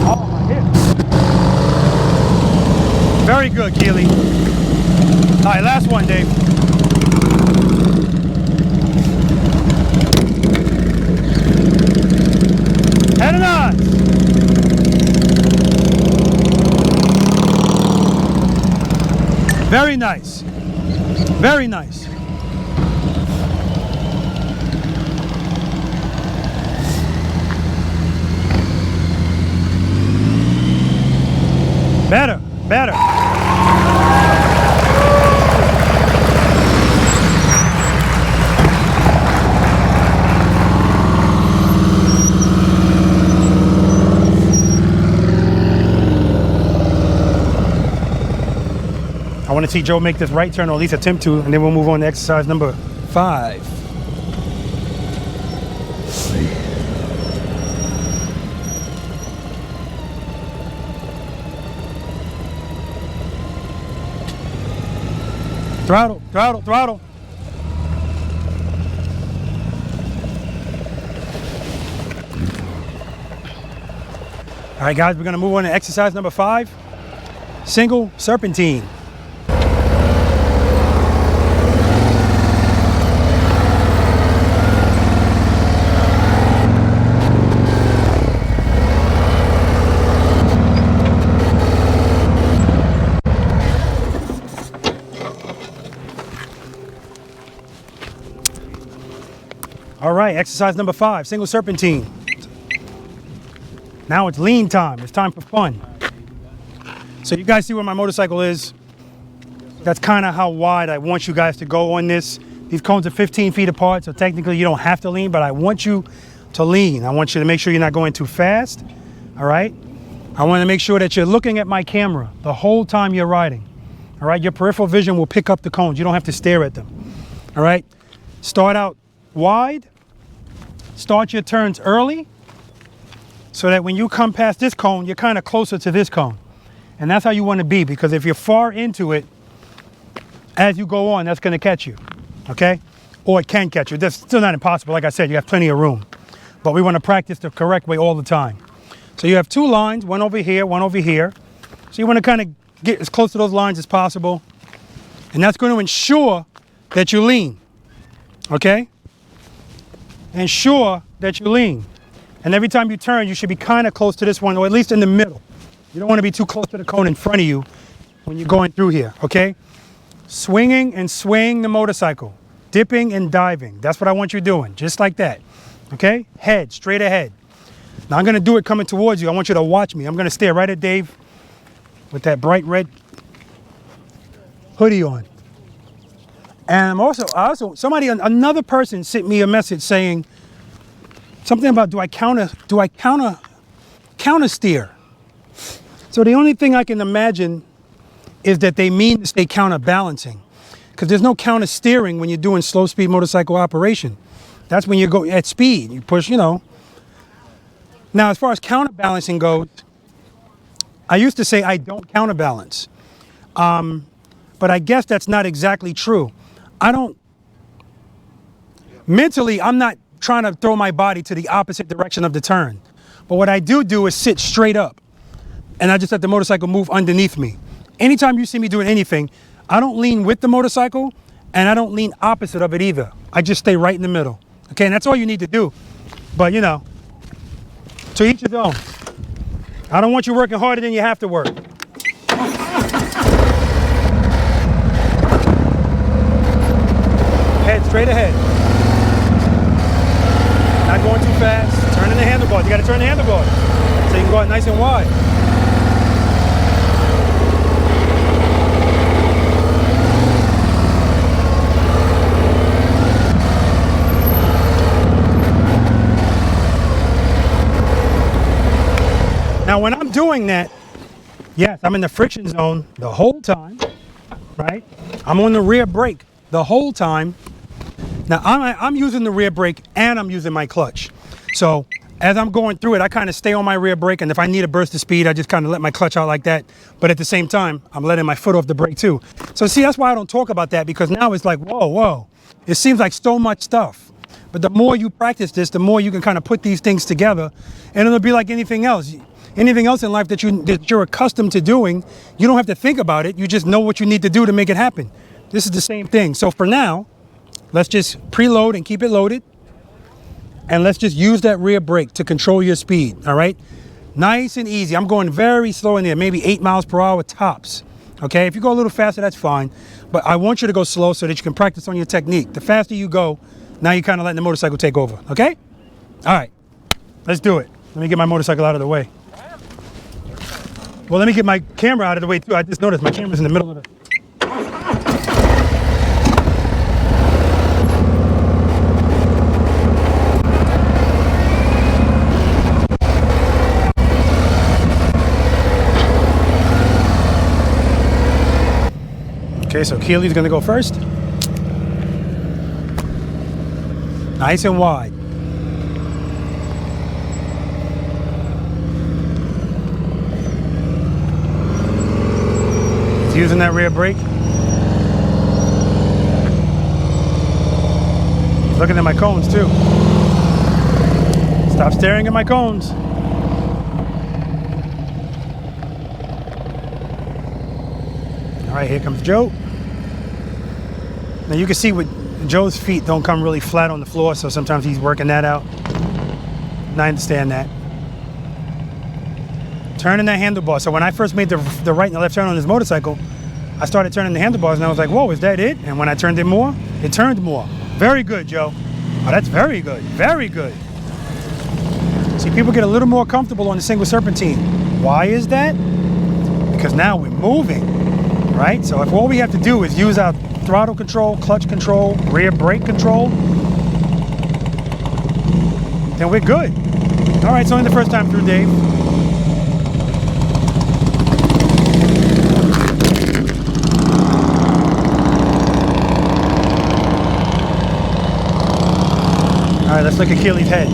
S1: Oh, my hips. Very good, Keely. All right, last one, Dave. Head and on. Very nice. Very nice. Better, better. I want to see Joe make this right turn, or at least attempt to, and then we'll move on to exercise number 5. Throttle, throttle, throttle. All right, guys, we're going to move on to exercise number 5, single serpentine. All right, exercise number 5, single serpentine. Now it's lean time. It's time for fun. So you guys see where my motorcycle is. That's kind of how wide I want you guys to go on this. These cones are 15 feet apart, so technically you don't have to lean, but I want you to lean. I want you to make sure you're not going too fast, all right? I want to make sure that you're looking at my camera the whole time you're riding, all right? Your peripheral vision will pick up the cones. You don't have to stare at them, all right? Start out wide. Start your turns early so that when you come past this cone, you're kind of closer to this cone. And that's how you want to be, because if you're far into it, as you go on, that's going to catch you, okay? Or it can catch you. That's still not impossible. Like I said, you have plenty of room. But we want to practice the correct way all the time. So you have two lines, one over here, one over here. So you want to kind of get as close to those lines as possible. And that's going to ensure that you lean, okay? Ensure that you lean. And every time you turn, you should be kind of close to this one, or at least in the middle. You don't want to be too close to the cone in front of you when you're going through here, okay? Swinging and swaying the motorcycle, dipping and diving. That's what I want you doing, just like that, okay? Head, straight ahead. Now I'm gonna do it coming towards you. I want you to watch me. I'm gonna stare right at Dave with that bright red hoodie on. And another person sent me a message saying something about, do I counter steer? So the only thing I can imagine is that they mean to say counterbalancing, because there's no counter steering when you're doing slow speed motorcycle operation. That's when you go at speed, you push, you know. Now, as far as counterbalancing goes, I used to say I don't counterbalance, but I guess that's not exactly true. Mentally, I'm not trying to throw my body to the opposite direction of the turn. But what I do is sit straight up, and I just let the motorcycle move underneath me. Anytime you see me doing anything, I don't lean with the motorcycle, and I don't lean opposite of it either. I just stay right in the middle. Okay, and that's all you need to do. But you know, to each his own. I don't want you working harder than you have to work. Head straight ahead. Not going too fast. Turning the handlebars. You got to turn the handlebars so you can go out nice and wide. Now, when I'm doing that, yes, I'm in the friction zone the whole time, right? I'm on the rear brake the whole time. Now, I'm using the rear brake and I'm using my clutch. So as I'm going through it, I kind of stay on my rear brake, and if I need a burst of speed, I just kind of let my clutch out like that. But at the same time, I'm letting my foot off the brake too. So see, that's why I don't talk about that, because now it's like, whoa. It seems like so much stuff. But the more you practice this, the more you can kind of put these things together, and it'll be like anything else. Anything else in life that you're accustomed to doing, you don't have to think about it. You just know what you need to do to make it happen. This is the same thing. So for now, let's just preload and keep it loaded. And let's just use that rear brake to control your speed, all right? Nice and easy. I'm going very slow in there, maybe 8 miles per hour tops, okay? If you go a little faster, that's fine. But I want you to go slow so that you can practice on your technique. The faster you go, now you're kind of letting the motorcycle take over, okay? All right, let's do it. Let me get my motorcycle out of the way. Well, let me get my camera out of the way too. I just noticed my camera's in the middle of the... Okay, so Keely's gonna go first. Nice and wide. He's using that rear brake. He's looking at my cones too. Stop staring at my cones. All right, here comes Joe. Now you can see with Joe's feet don't come really flat on the floor, so sometimes he's working that out. And I understand that. Turning that handlebar. So when I first made the right and the left turn on this motorcycle, I started turning the handlebars and I was like, whoa, is that it? And when I turned it more, it turned more. Very good, Joe. Oh, that's very good, very good. See, people get a little more comfortable on the single serpentine. Why is that? Because now we're moving. right? So if all we have to do is use our throttle control, clutch control, rear brake control, then we're good. All right, it's only the first time through, Dave. All right, let's look at Keely's head.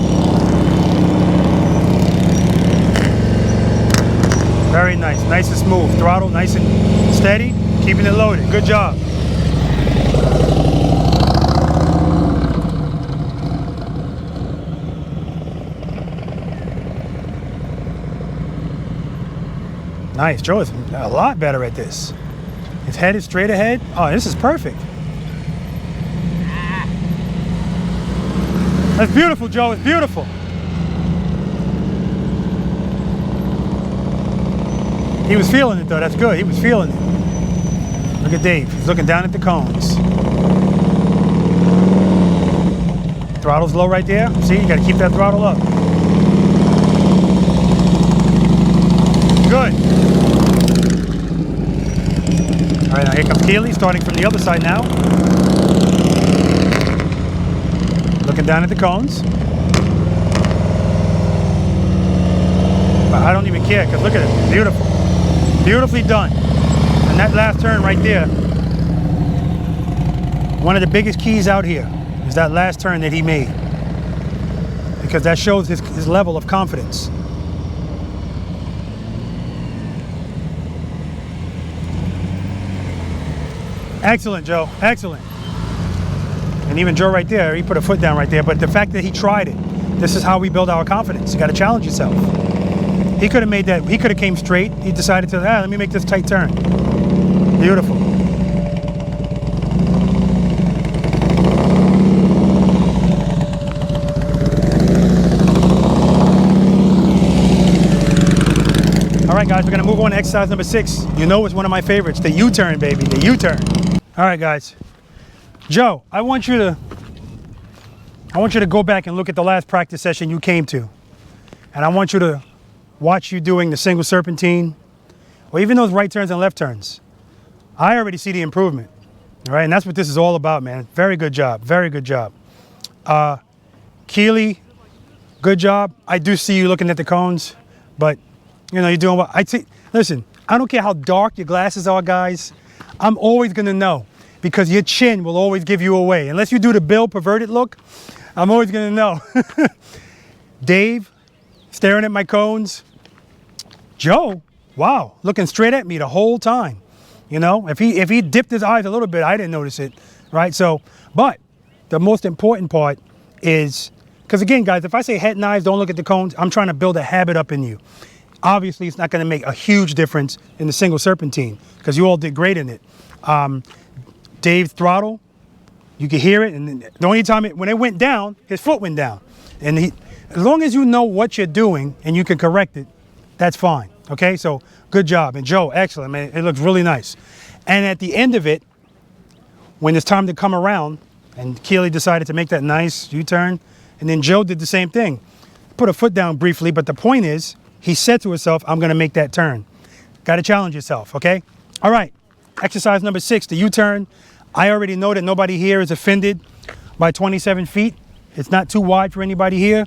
S1: Very nice, nice and smooth. Throttle nice and steady, keeping it loaded. Good job. Nice, Joe is a lot better at this. His head is straight ahead. Oh, this is perfect. That's beautiful, Joe, it's beautiful. He was feeling it though, that's good, he was feeling it. Look at Dave, he's looking down at the cones. Throttle's low right there. See, you gotta keep that throttle up. Good. All right, now here comes Keely, starting from the other side now. Looking down at the cones. But I don't even care, because look at it, beautiful. Beautifully done. And that last turn right there, one of the biggest keys out here is that last turn that he made. Because that shows his level of confidence. Excellent, Joe, excellent. And even Joe right there, he put a foot down right there, but the fact that he tried it, this is how we build our confidence. You gotta challenge yourself. He could have made that, he could have came straight. He decided to, let me make this tight turn. Beautiful. All right, guys, we're gonna move on to exercise number 6. You know it's one of my favorites, the U-turn, baby, the U-turn. All right, guys. Joe, I want you to go back and look at the last practice session you came to. And I want you to watch you doing the single serpentine, or even those right turns and left turns. I already see the improvement, all right? And that's what this is all about, man. Very good job, very good job. Keely, good job. I do see you looking at the cones, but you know, you're doing well. Listen, I don't care how dark your glasses are, guys. I'm always gonna know, because your chin will always give you away. Unless you do the Bill perverted look, I'm always gonna know. Dave, staring at my cones. Joe, wow, looking straight at me the whole time. You know, if he dipped his eyes a little bit, I didn't notice it, right? So, but the most important part is, because again, guys, if I say head and eyes, don't look at the cones, I'm trying to build a habit up in you. Obviously, it's not gonna make a huge difference in the single serpentine, because you all did great in it. Dave's throttle, you could hear it, and the only time when it went down, his foot went down. And as long as you know what you're doing and you can correct it, that's fine, okay? So good job. And Joe, excellent, man. It looks really nice. And at the end of it, when it's time to come around, and Keely decided to make that nice U-turn, and then Joe did the same thing. Put a foot down briefly, but the point is, he said to himself, I'm gonna make that turn. Gotta challenge yourself, okay? All right, exercise number 6, the U-turn. I already know that nobody here is offended by 27 feet. It's not too wide for anybody here.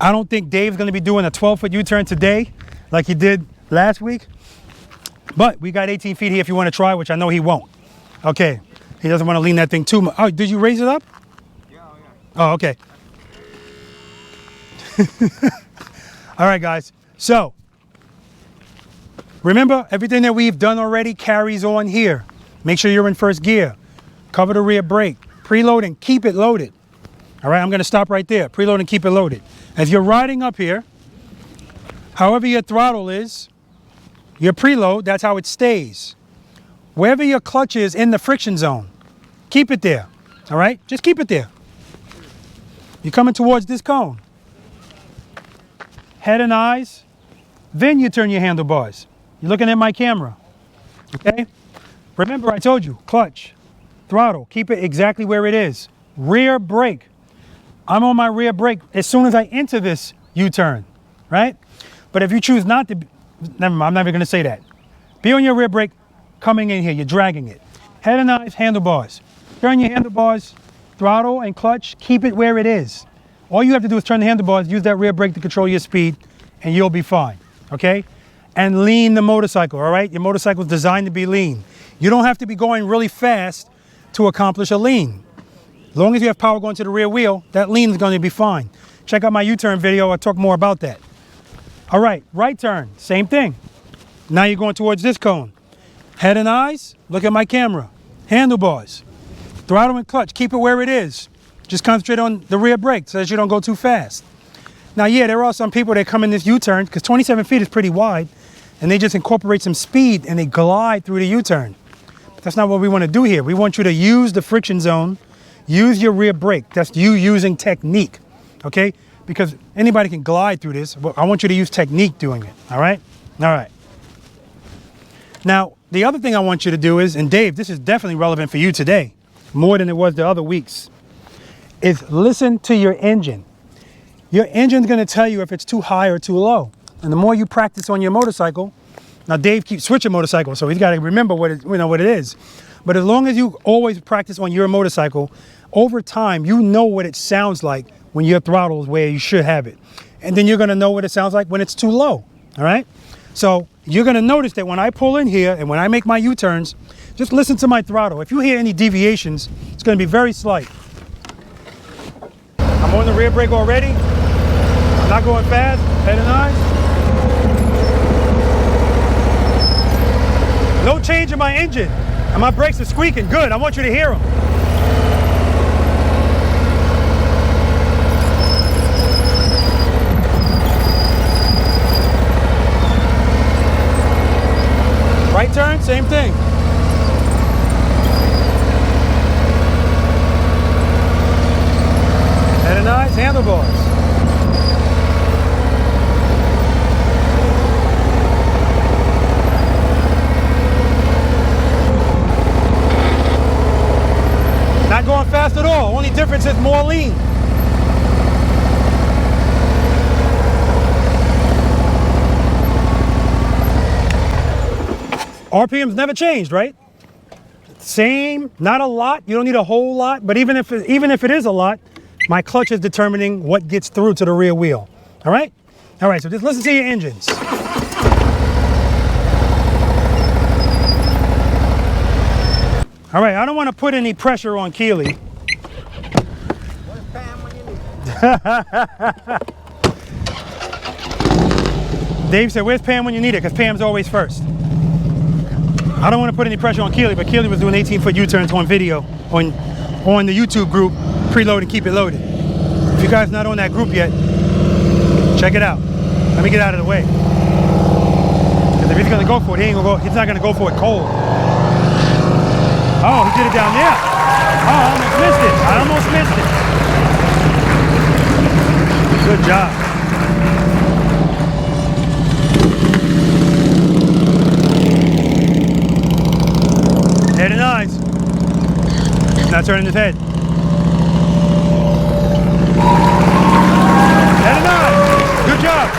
S1: I don't think Dave's gonna be doing a 12-foot U-turn today like he did last week. But we got 18 feet here if you wanna try, which I know he won't. Okay, he doesn't wanna lean that thing too much. Oh, did you raise it up?
S2: Yeah.
S1: Oh, okay. All right, guys. So, remember, everything that we've done already carries on here. Make sure you're in first gear. Cover the rear brake. Preload and keep it loaded. All right, I'm gonna stop right there. Preload and keep it loaded. As you're riding up here, however your throttle is, your preload, that's how it stays. Wherever your clutch is in the friction zone, keep it there. All right, just keep it there. You're coming towards this cone. Head and eyes, then you turn your handlebars. You're looking at my camera, okay? Remember I told you, clutch, throttle, keep it exactly where it is. Rear brake. I'm on my rear brake as soon as I enter this U-turn, right? But if you choose not to, never mind, I'm not even gonna say that. Be on your rear brake coming in here. You're dragging it. Head and eyes, handlebars. Turn your handlebars, throttle and clutch, keep it where it is. All you have to do is turn the handlebars, use that rear brake to control your speed, and you'll be fine, okay? And lean the motorcycle, all right? Your motorcycle is designed to be lean. You don't have to be going really fast to accomplish a lean. As long as you have power going to the rear wheel, that lean is going to be fine. Check out my U-turn video, I'll talk more about that. All right, right turn, same thing. Now you're going towards this cone. Head and eyes, look at my camera. Handlebars, throttle and clutch, keep it where it is. Just concentrate on the rear brake so that you don't go too fast. Now, yeah, there are some people that come in this U-turn, because 27 feet is pretty wide, and they just incorporate some speed and they glide through the U-turn. But that's not what we want to do here. We want you to use the friction zone, use your rear brake. That's you using technique, okay? Because anybody can glide through this, but I want you to use technique doing it, all right? All right. Now, the other thing I want you to do is, and Dave, this is definitely relevant for you today, more than it was the other weeks, is listen to your engine. Your engine's gonna tell you if it's too high or too low. And the more you practice on your motorcycle, now Dave keeps switching motorcycles, so he's gotta remember what it is. But as long as you always practice on your motorcycle, over time, you know what it sounds like when your throttle is where you should have it. And then you're gonna know what it sounds like when it's too low, all right? So you're gonna notice that when I pull in here and when I make my U-turns, just listen to my throttle. If you hear any deviations, it's gonna be very slight. I'm on the rear brake already. I'm not going fast, head and eyes. No change in my engine. And my brakes are squeaking good. I want you to hear them. Right turn, same thing. Head and eyes, handlebars. Not going fast at all. Only difference is more lean. RPM's never changed, right? Same, not a lot. You don't need a whole lot, but even if it is a lot, my clutch is determining what gets through to the rear wheel. All right? All right, so just listen to your engines. All right, I don't want to put any pressure on Keely.
S5: Where's Pam when you need her?
S1: Dave said, where's Pam when you need it? Because Pam's always first. I don't want to put any pressure on Keely, but Keely was doing 18-foot U-turns on video on the YouTube group, Preload and Keep It Loaded. If you guys not on that group yet, check it out. Let me get out of the way. Because if he's going to go for it, he's not going to go for it cold. Oh, he did it down there. Oh, I almost missed it. Good job. Head and eyes. Not turning his head. Head and eyes. Good job.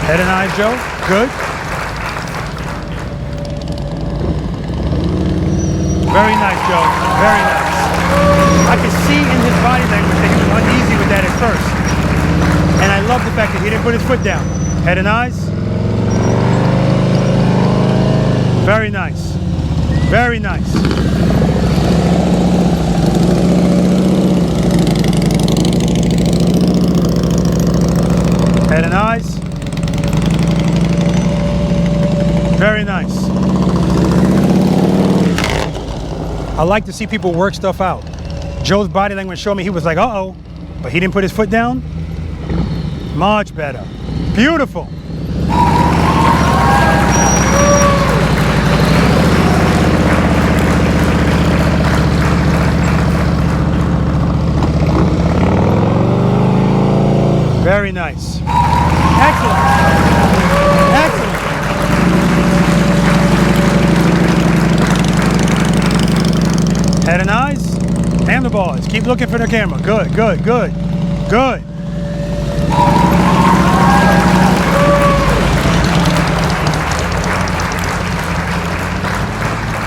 S1: Head and eyes, Joe. Good. Very nice, Joe. Very nice. I could see in his body language that he was uneasy with that at first. And I love the fact that he didn't put his foot down. Head and eyes. Very nice. Very nice. Head and eyes. Very nice. I like to see people work stuff out. Joe's body language showed me he was like, uh-oh, but he didn't put his foot down. Much better. Beautiful. Very nice. Excellent. Excellent. Head and eyes, handlebars. Keep looking for the camera. Good, good, good, good.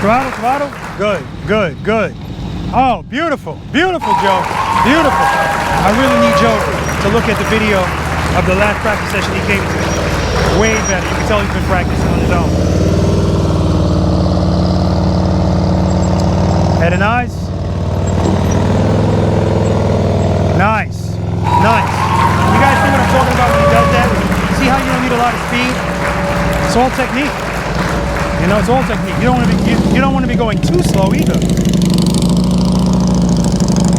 S1: Throttle, throttle. Good, good, good. Oh, beautiful, beautiful, Joe. Beautiful. I really need Joe to look at the video of the last practice session he came to. Way better. You can tell he's been practicing on his own. Head and eyes. Nice, nice. You guys see what I'm talking about when he does that? See how you don't need a lot of speed? It's all technique. You know, it's all technique. You don't want to be going too slow either.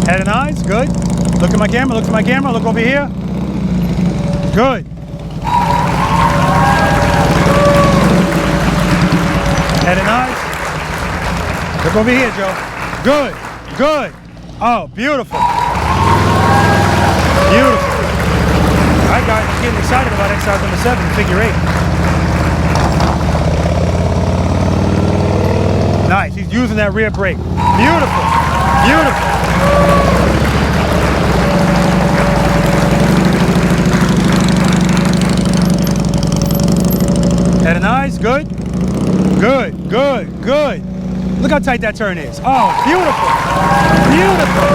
S1: Head and eyes, good. Look at my camera, look at my camera, look over here. Good. Head and eyes. Look over here, Joe. Good, good. Oh, beautiful. Beautiful. All right, guys, I'm getting excited about exercise number 7, figure 8. Nice, he's using that rear brake. Beautiful, beautiful. Head and eyes, good. Good, good, good. Look how tight that turn is. Oh, beautiful, beautiful.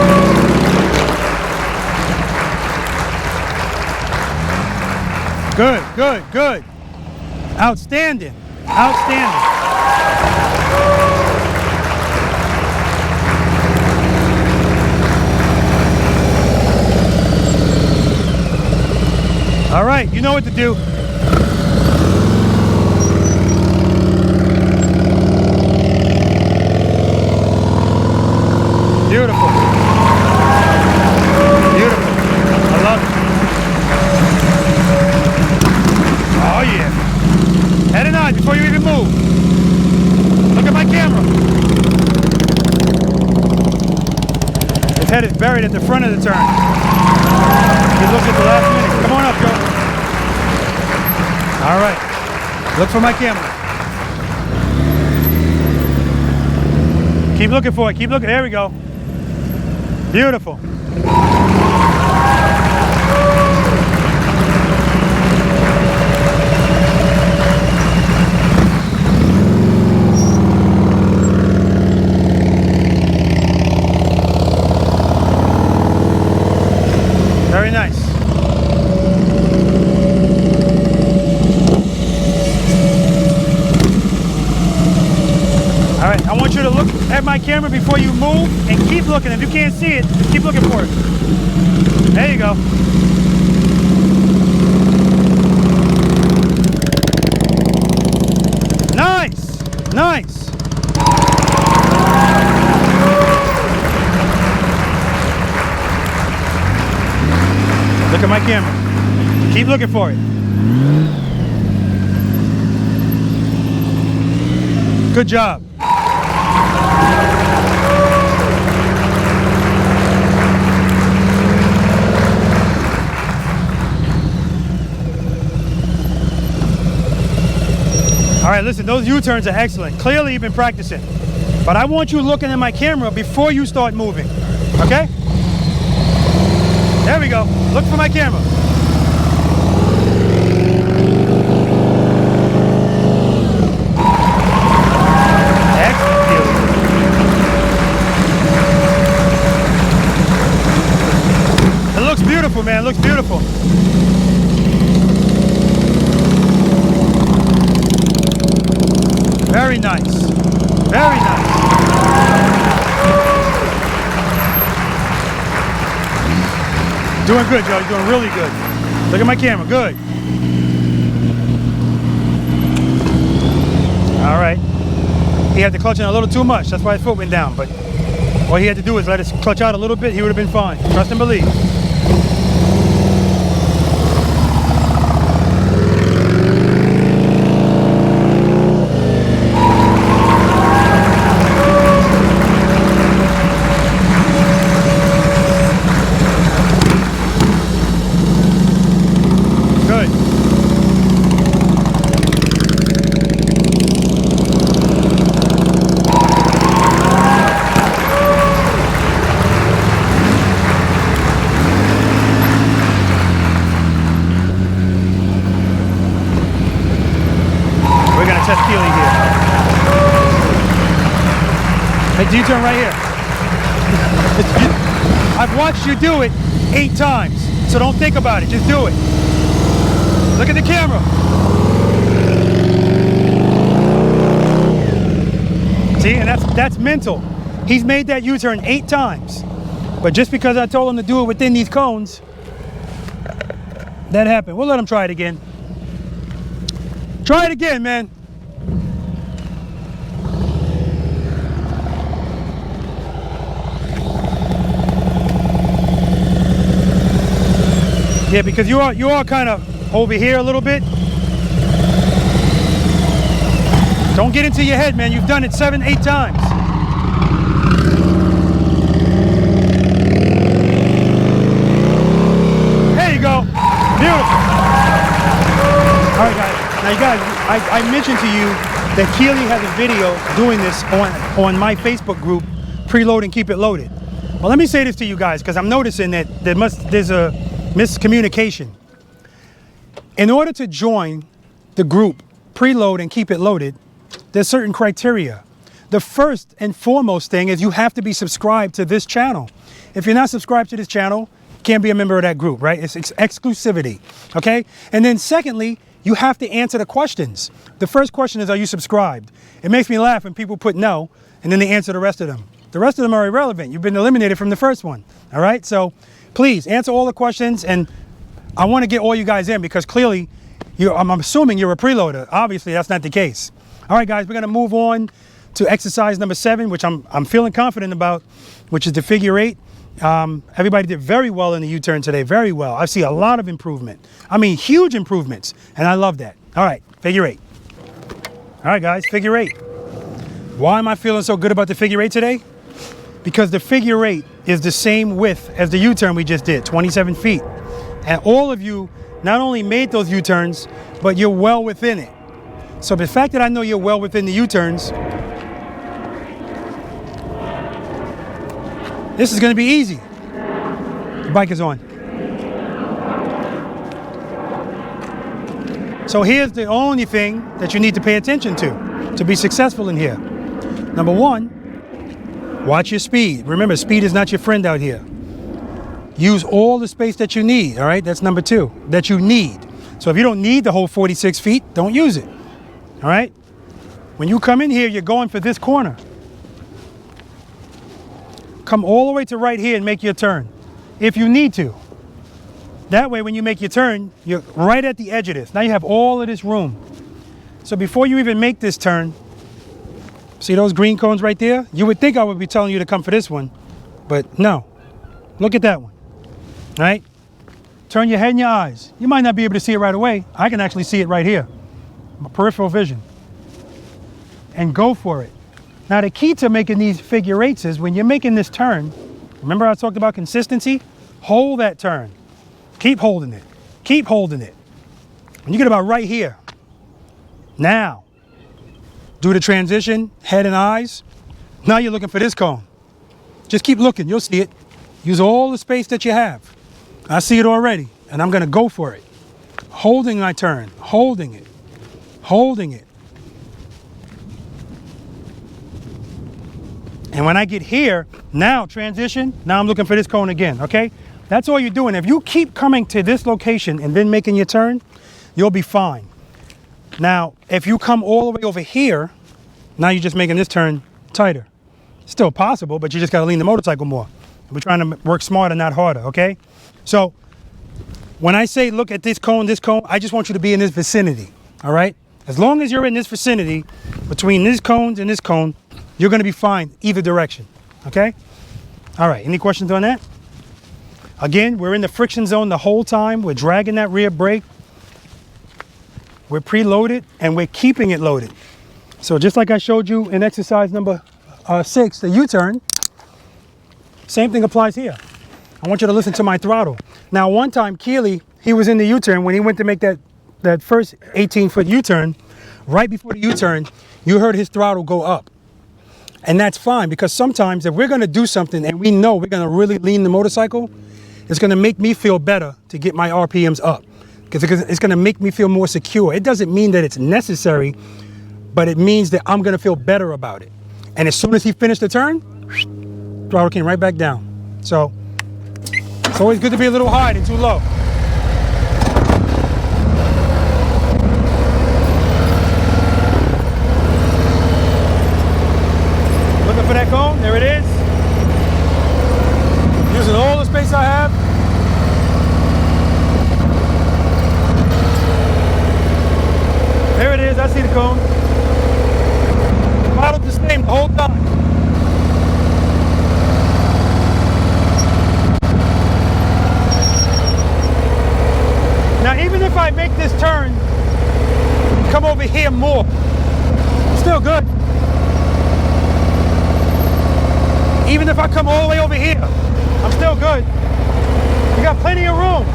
S1: Good, good, good. Outstanding, outstanding. All right, you know what to do. Beautiful. Beautiful. I love it. Oh yeah. Head and eyes before you even move. Look at my camera. His head is buried at the front of the turn. He looks at the last minute. Come on up, Joe. All right. Look for my camera. Keep looking for it. Keep looking. There we go. Beautiful. Very nice. All right, I want you to look at my camera before you move and keep looking. If you can't see it, keep looking for it. There you go. Nice, nice. Look at my camera. Keep looking for it. Good job. All right, listen, those U-turns are excellent. Clearly you've been practicing. But I want you looking at my camera before you start moving, okay? There we go. Look for my camera. Excellent, Felix. It looks beautiful, man. It looks beautiful. Very nice. Very nice. Doing good, Joe. You're doing really good. Look at my camera. Good. All right. He had the clutch in a little too much. That's why his foot went down. But all he had to do is let his clutch out a little bit. He would have been fine. Trust and believe. U-turn right here. I've watched you do it 8 times, so don't think about it. Just do it. Look at the camera. See, and that's mental. He's made that U-turn 8 times, but just because I told him to do it within these cones, that happened. We'll let him try it again. Try it again, man. Yeah, because you are kind of over here a little bit. Don't get into your head, man. You've done it 7, 8 times. There you go. Beautiful. All right, guys. Now, you guys, I mentioned to you that Keely has a video doing this on my Facebook group, Preload and Keep It Loaded. Well, let me say this to you guys, because I'm noticing that there's a miscommunication. In order to join the group, Preload and Keep It Loaded, there's certain criteria. The first and foremost thing is you have to be subscribed to this channel. If you're not subscribed to this channel, you can't be a member of that group, right? It's exclusivity, okay? And then secondly, you have to answer the questions. The first question is, are you subscribed? It makes me laugh when people put no, and then they answer the rest of them. The rest of them are irrelevant. You've been eliminated from the first one, all right? So please answer all the questions, and I want to get all you guys in because clearly, I'm assuming you're a preloader. Obviously, that's not the case. All right, guys, we're going to move on to exercise number 7, which I'm feeling confident about, which is the figure 8. Everybody did very well in the U-turn today, very well. I see a lot of improvement. I mean, huge improvements, and I love that. All right, figure 8. All right, guys, figure 8. Why am I feeling so good about the figure 8 today? Because the figure 8 is the same width as the U-turn we just did, 27 feet. And all of you not only made those U-turns, but you're well within it. So the fact that I know you're well within the U-turns, this is going to be easy. The bike is on. So here's the only thing that you need to pay attention to be successful in here. Number 1, watch your speed. Remember, speed is not your friend out here. Use all the space that you need, all right? That's number 2, that you need. So if you don't need the whole 46 feet, don't use it, all right? When you come in here, you're going for this corner. Come all the way to right here and make your turn, if you need to. That way, when you make your turn, you're right at the edge of this. Now you have all of this room. So before you even make this turn, see those green cones right there? You would think I would be telling you to come for this one, but no. Look at that one, all right? Turn your head and your eyes. You might not be able to see it right away. I can actually see it right here, my peripheral vision. And go for it. Now the key to making these figure 8s is when you're making this turn, remember I talked about consistency? Hold that turn. Keep holding it. Keep holding it. When you get about right here, now, do the transition, head and eyes. Now you're looking for this cone. Just keep looking, you'll see it. Use all the space that you have. I see it already, and I'm gonna go for it. Holding my turn, holding it, holding it. And when I get here, now transition, now I'm looking for this cone again, okay? That's all you're doing. If you keep coming to this location and then making your turn, you'll be fine. Now, if you come all the way over here, now you're just making this turn tighter. Still possible, but you just gotta lean the motorcycle more. We're trying to work smarter, not harder, okay? So, when I say look at this cone, I just want you to be in this vicinity, all right? As long as you're in this vicinity, between these cones and this cone, you're gonna be fine either direction, okay? All right, any questions on that? Again, we're in the friction zone the whole time. We're dragging that rear brake. We're preloaded and we're keeping it loaded. So just like I showed you in exercise number 6, the U-turn, same thing applies here. I want you to listen to my throttle. Now, one time, Keely, he was in the U-turn when he went to make that first 18-foot U-turn. Right before the U-turn, you heard his throttle go up. And that's fine, because sometimes if we're gonna do something and we know we're gonna really lean the motorcycle, it's gonna make me feel better to get my RPMs up, because it's gonna make me feel more secure. It doesn't mean that it's necessary, but it means that I'm gonna feel better about it. And as soon as he finished the turn, throttle came right back down. So it's always good to be a little high than too low. Looking for that cone, there it is. Using all the space I have. There it is, I see the cone. Throttled the same the whole time. Now even if I make this turn, come over here more, still good. Even if I come all the way over here, I'm still good. You got plenty of room.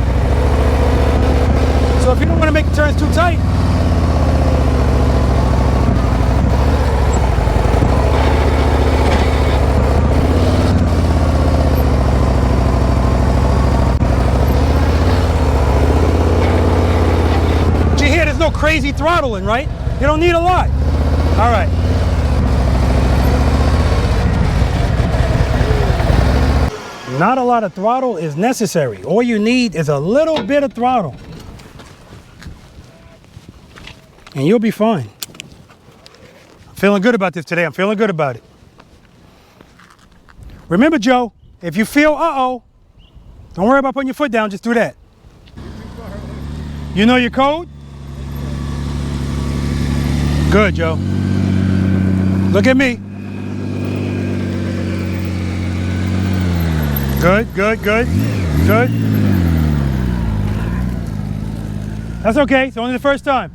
S1: So if you don't want to make the turns too tight, but you hear there's no crazy throttling, right? You don't need a lot. All right. Not a lot of throttle is necessary. All you need is a little bit of throttle. And you'll be fine. I'm feeling good about this today. I'm feeling good about it. Remember, Joe, if you feel uh-oh, don't worry about putting your foot down, just do that. You know your code? Good, Joe. Look at me. Good, good, good, good. That's okay, it's only the first time.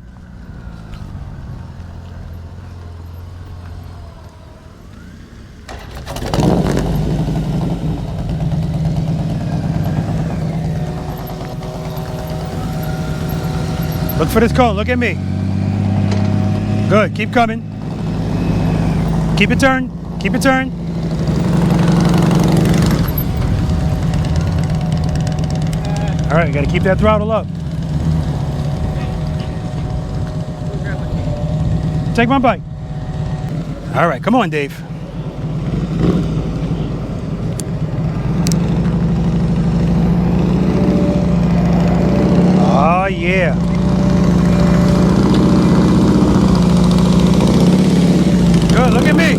S1: Look for this cone, look at me. Good, keep coming. Keep it turned, keep it turned. All right, you gotta keep that throttle up. Take my bike. All right, come on, Dave. Oh, yeah. Good, look at me.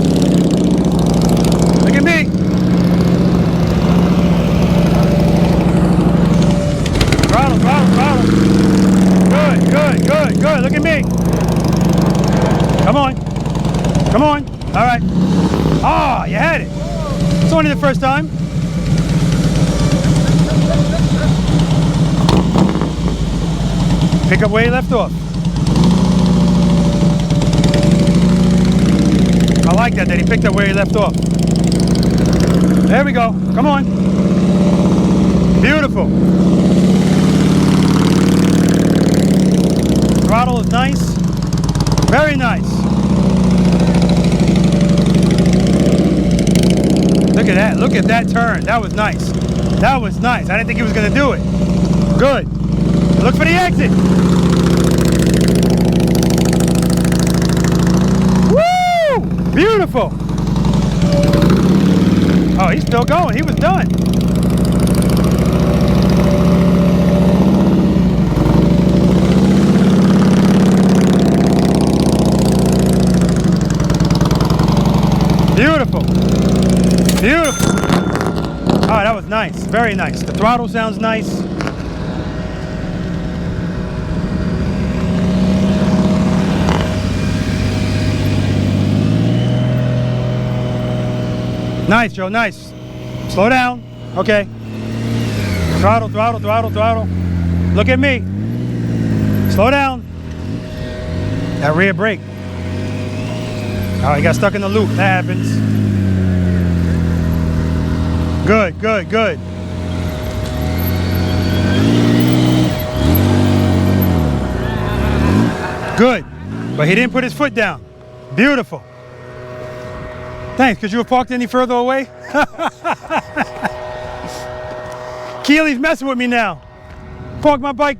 S1: Look at me. Throttle, throttle, throttle. Good, good, good, good. Look at me. Come on. Come on. All right. Oh, you had it. It's only the first time. Pick up where you left off. I like that he picked up where he left off. There we go. Come on. Beautiful. Throttle is nice. Very nice. Look at that. Look at that turn. That was nice. That was nice. I didn't think he was going to do it. Good. Look for the exit. Woo! Beautiful. Oh, he's still going. He was done. Beautiful. Beautiful. Oh, that was nice. Very nice. The throttle sounds nice. Nice, Joe. Nice. Slow down. Okay. Throttle, throttle, throttle, throttle. Look at me. Slow down. That rear brake. Oh, he got stuck in the loop. That happens. Good, good, good. Good. But he didn't put his foot down. Beautiful. Thanks. Could you have parked any further away? Keely's messing with me now. Park my bike.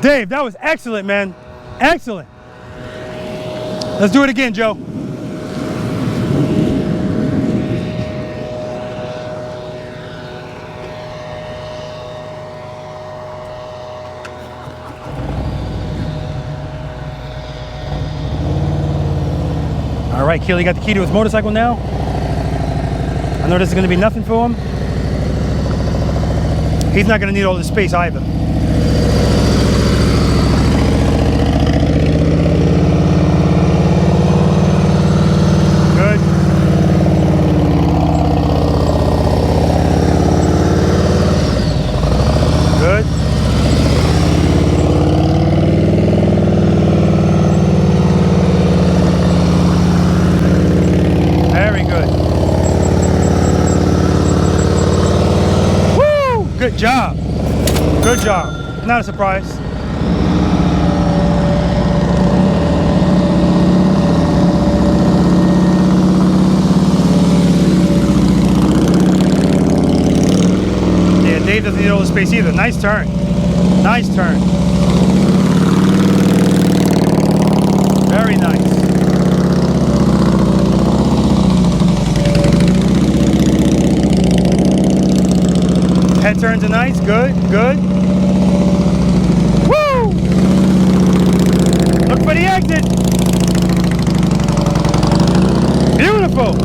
S1: Dave, that was excellent, man. Excellent. Let's do it again, Joe. right, Keely got the key to his motorcycle now. I know this is going to be nothing for him. He's not going to need all this space either. Good. Good. Very good. Woo! Good job. Good job. Not a surprise. Yeah, Dave doesn't need all the space either. Nice turn. Nice turn. Very nice. Head turns are nice. Good, good. Woo! Look for the exit. Beautiful.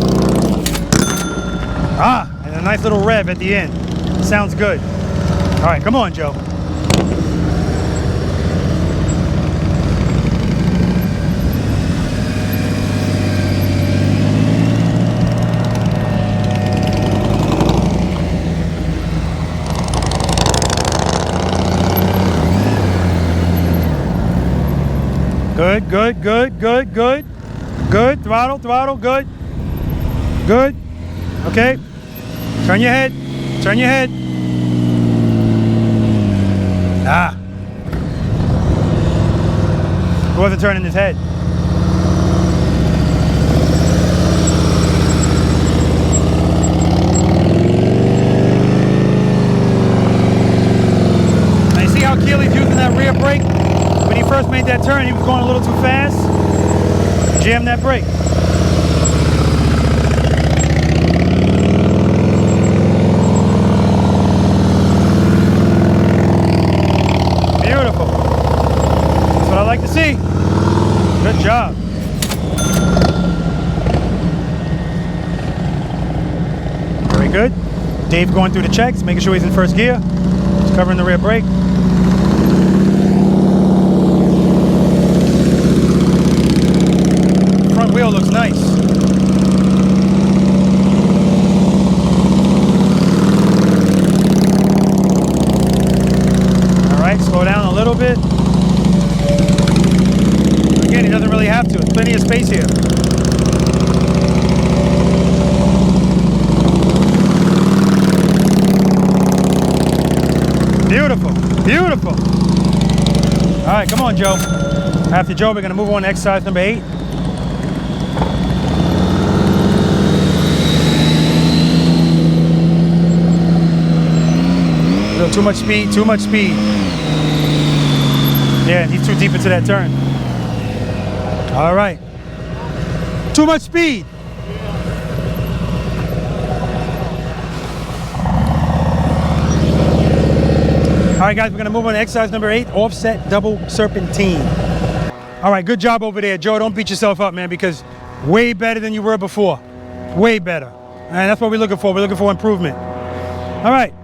S1: Ah, and a nice little rev at the end. Sounds good. All right, come on, Joe. Good, good, good, good, good. Good, throttle, throttle, good. Good. Okay. Turn your head. Turn your head. Ah. He wasn't turning his head. Now you see how Keely's using that rear brake? When he first made that turn, he was going a little too fast. Jam that brake. Beautiful. That's what I like to see. Good job. Very good. Dave going through the checks, making sure he's in first gear. He's covering the rear brake. Front wheel looks nice. All right, slow down a little bit. Again, he doesn't really have to. There's plenty of space here. Beautiful, beautiful. All right, come on, Joe. After Joe, we're gonna move on to exercise number 8. A little too much speed, too much speed. Yeah, he's too deep into that turn. All right. Too much speed. All right, guys, we're gonna move on to exercise number 8, offset double serpentine. All right, good job over there, Joe. Don't beat yourself up, man, because way better than you were before. Way better. And that's what we're looking for. We're looking for improvement. All right.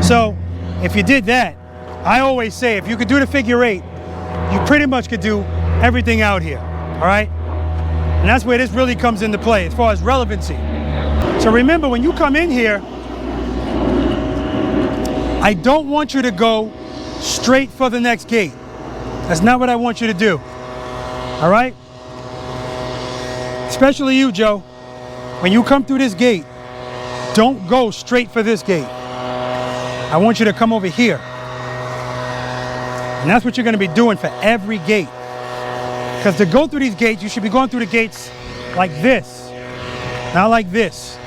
S1: So, if you did that, I always say if you could do the figure 8, you pretty much could do everything out here. All right? And that's where this really comes into play as far as relevancy. So remember, when you come in here, I don't want you to go straight for the next gate. That's not what I want you to do. All right? Especially you, Joe. When you come through this gate, don't go straight for this gate. I want you to come over here. And that's what you're going to be doing for every gate. Because to go through these gates, you should be going through the gates like this, not like this.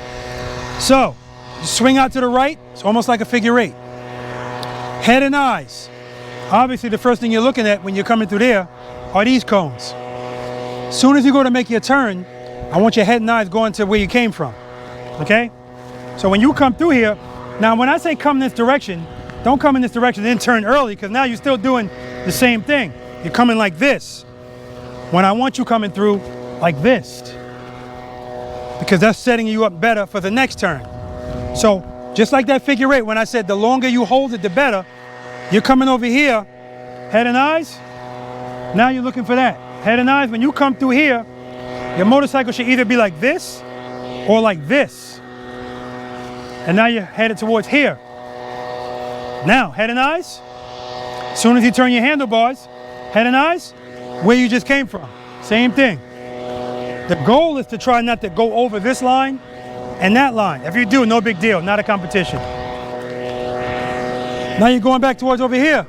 S1: So, you swing out to the right, it's almost like a figure 8. Head and eyes. Obviously, the first thing you're looking at when you're coming through there are these cones. As soon as you go to make your turn, I want your head and eyes going to where you came from, okay? So when you come through here, now when I say come in this direction, don't come in this direction, then turn early, because now you're still doing the same thing. You're coming like this. When I want you coming through like this, because that's setting you up better for the next turn. So just like that figure eight, when I said the longer you hold it, the better, you're coming over here, head and eyes. Now you're looking for that. Head and eyes, when you come through here, your motorcycle should either be like this or like this. And now you're headed towards here. Now, head and eyes. As soon as you turn your handlebars, head and eyes, where you just came from. Same thing. The goal is to try not to go over this line and that line. If you do, no big deal, not a competition. Now you're going back towards over here.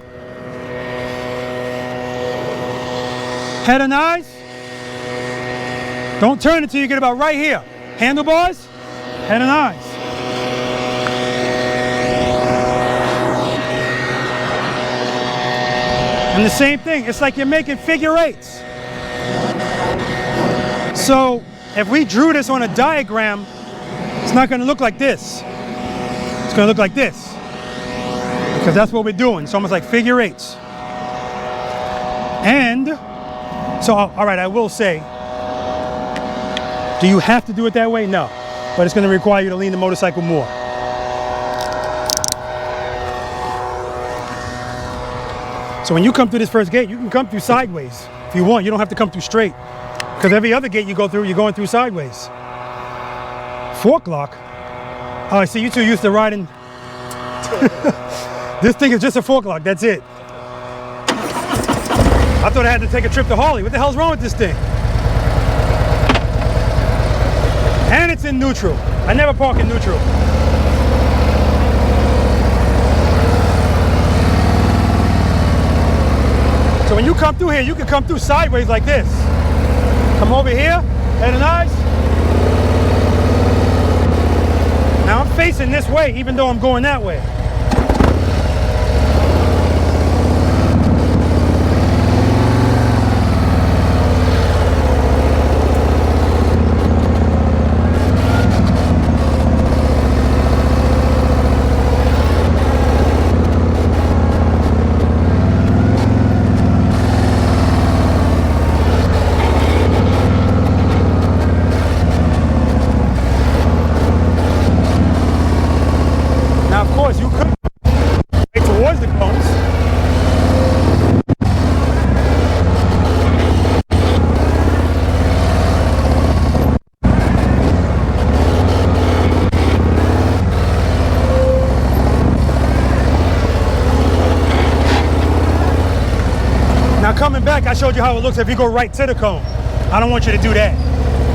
S1: Head and eyes. Don't turn until you get about right here. Handlebars, head and eyes. And the same thing, it's like you're making figure eights. So if we drew this on a diagram, it's not going to look like this. It's going to look like this. Because that's what we're doing. It's almost like figure eights. And, so, all right, I will say, do you have to do it that way? No. But it's going to require you to lean the motorcycle more. So when you come through this first gate, you can come through sideways if you want. You don't have to come through straight. Because every other gate you go through, you're going through sideways. Fork lock? Oh, I see you two used to riding. This thing is just a fork lock, that's it. I thought I had to take a trip to Harley. What the hell's wrong with this thing? And it's in neutral. I never park in neutral. So when you come through here, you can come through sideways like this. Come over here, head and eyes. Now I'm facing this way, even though I'm going that way. Coming back, I showed you how it looks if you go right to the cone. I don't want you to do that,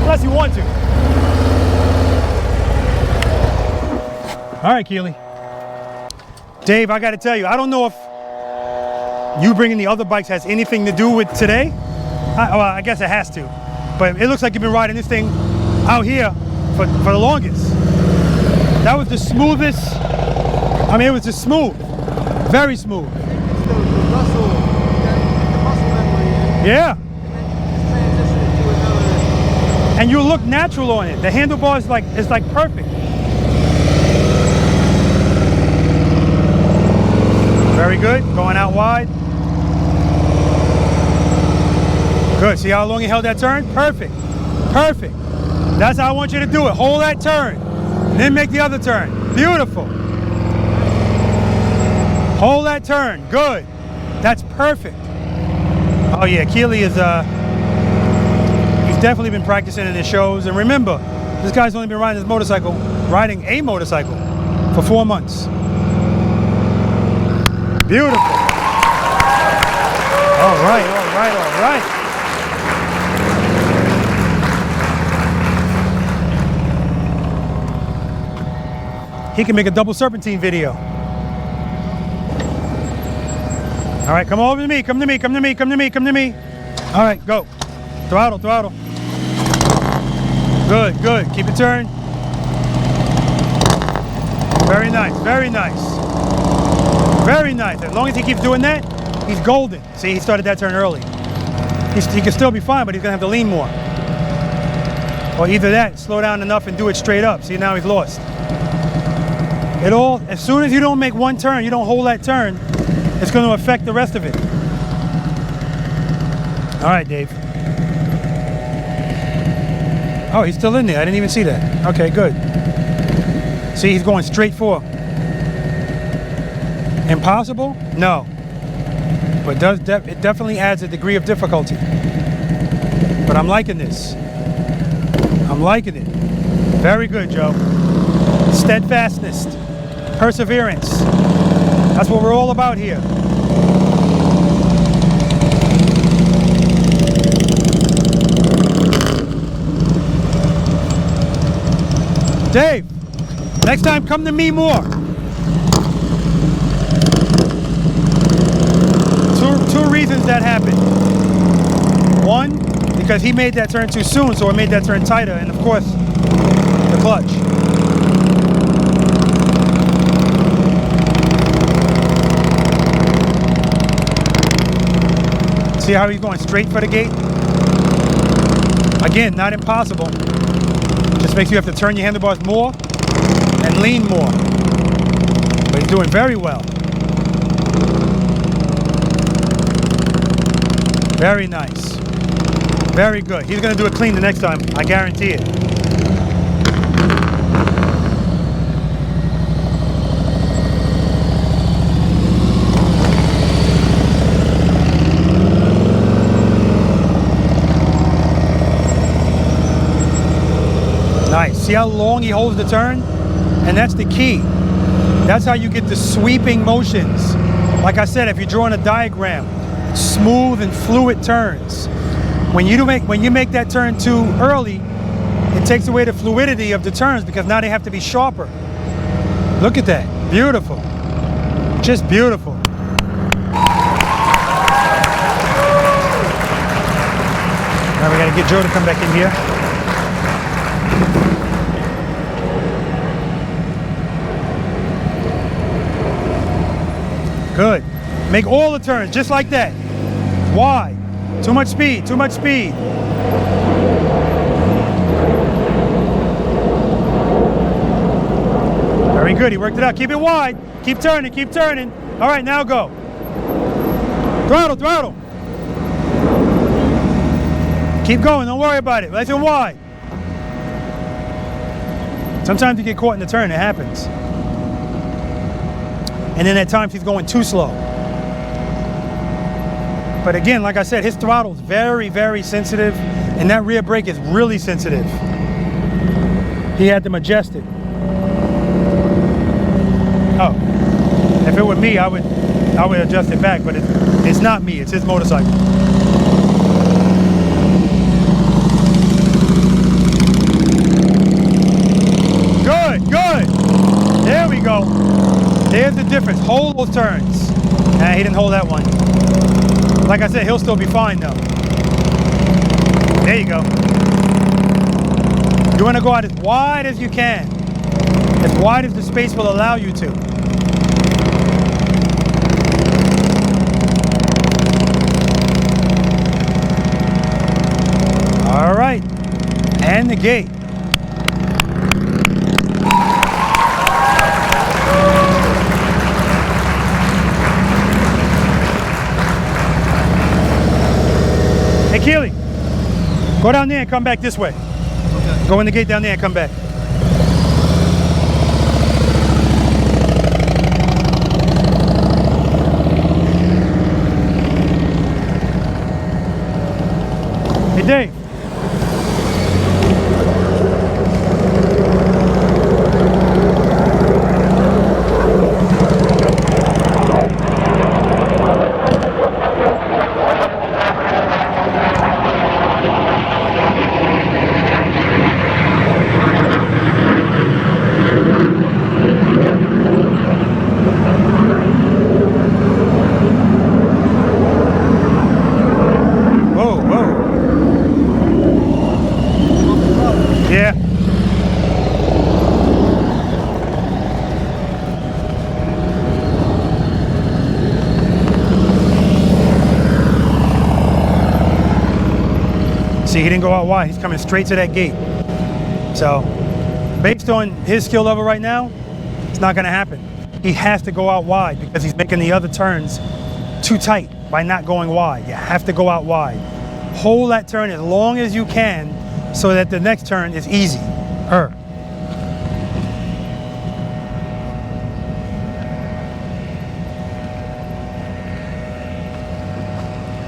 S1: unless you want to. All right, Keely. Dave, I got to tell you, I don't know if you bringing the other bikes has anything to do with today. Well, I guess it has to. But it looks like you've been riding this thing out here for the longest. That was the smoothest. I mean, it was just smooth. Very smooth. Yeah. And you look natural on it. The handlebar is like perfect. Very good. Going out wide. Good. See how long you held that turn? Perfect. Perfect. That's how I want you to do it. Hold that turn. And then make the other turn. Beautiful. Hold that turn. Good. That's perfect. Oh yeah, Keely is, he's definitely been practicing in his shows. And remember, this guy's only been riding a motorcycle for 4 months. Beautiful. All right, all right, all right. He can make a double serpentine video. All right, come over to me, come to me, come to me, come to me, come to me. All right, go. Throttle, throttle. Good, good. Keep it turned. Very nice, very nice. Very nice. As long as he keeps doing that, he's golden. See, he started that turn early. He can still be fine, but he's gonna have to lean more. Or either that, slow down enough and do it straight up. See, now he's lost. It all, as soon as you don't make one turn, you don't hold that turn, it's going to affect the rest of it. All right, Dave. Oh, he's still in there. I didn't even see that. Okay, good. See, he's going straight for. Impossible? No. But it definitely adds a degree of difficulty. But I'm liking this. I'm liking it. Very good, Joe. Steadfastness. Perseverance. That's what we're all about here. Dave, next time come to me more. Two reasons that happened. One, because he made that turn too soon, so it made that turn tighter, and of course, the clutch. See how he's going straight for the gate? Again, not impossible. Just makes you have to turn your handlebars more and lean more. But he's doing very well. Very nice. Very good. He's going to do it clean the next time. I guarantee it. Nice. See how long he holds the turn? And that's the key. That's how you get the sweeping motions. Like I said, if you're drawing a diagram, smooth and fluid turns. When you make that turn too early, it takes away the fluidity of the turns because now they have to be sharper. Look at that. Beautiful. Just beautiful. Now we got to get Joe to come back in here. Good. Make all the turns just like that. Wide. Too much speed. Too much speed. Very good. He worked it out. Keep it wide. Keep turning. Keep turning. All right, now go. Throttle. Throttle. Keep going. Don't worry about it. Nice and wide. Sometimes you get caught in the turn. It happens. And then at times he's going too slow. But again, like I said, his throttle is very, very sensitive, and that rear brake is really sensitive. He had to adjust it. Oh, if it were me, I would adjust it back, but it's not me, it's his motorcycle. Good, good. There we go. There's the difference. Hold those turns. Nah, he didn't hold that one. Like I said, he'll still be fine though. There you go. You want to go out as wide as you can. As wide as the space will allow you to. All right. And the gate. Hey, Keely, go down there and come back this way. Okay. Go in the gate down there and come back. Hey, Dave. See, he didn't go out wide. He's coming straight to that gate. So, based on his skill level right now, it's not going to happen. He has to go out wide because he's making the other turns too tight by not going wide. You have to go out wide. Hold that turn as long as you can so that the next turn is easy.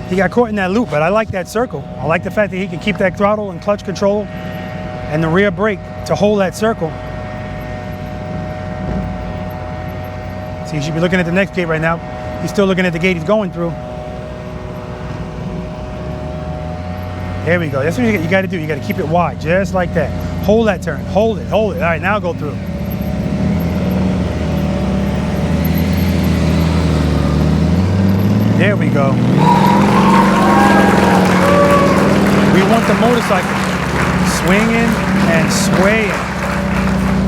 S1: He got caught in that loop, but I like that circle. I like the fact that he can keep that throttle and clutch control and the rear brake to hold that circle. So you should be looking at the next gate right now. He's still looking at the gate he's going through. There we go. That's what you got to do. You got to keep it wide, just like that. Hold that turn. Hold it. Hold it. All right, now go through. There we go. We want the motorcycle swinging and swaying.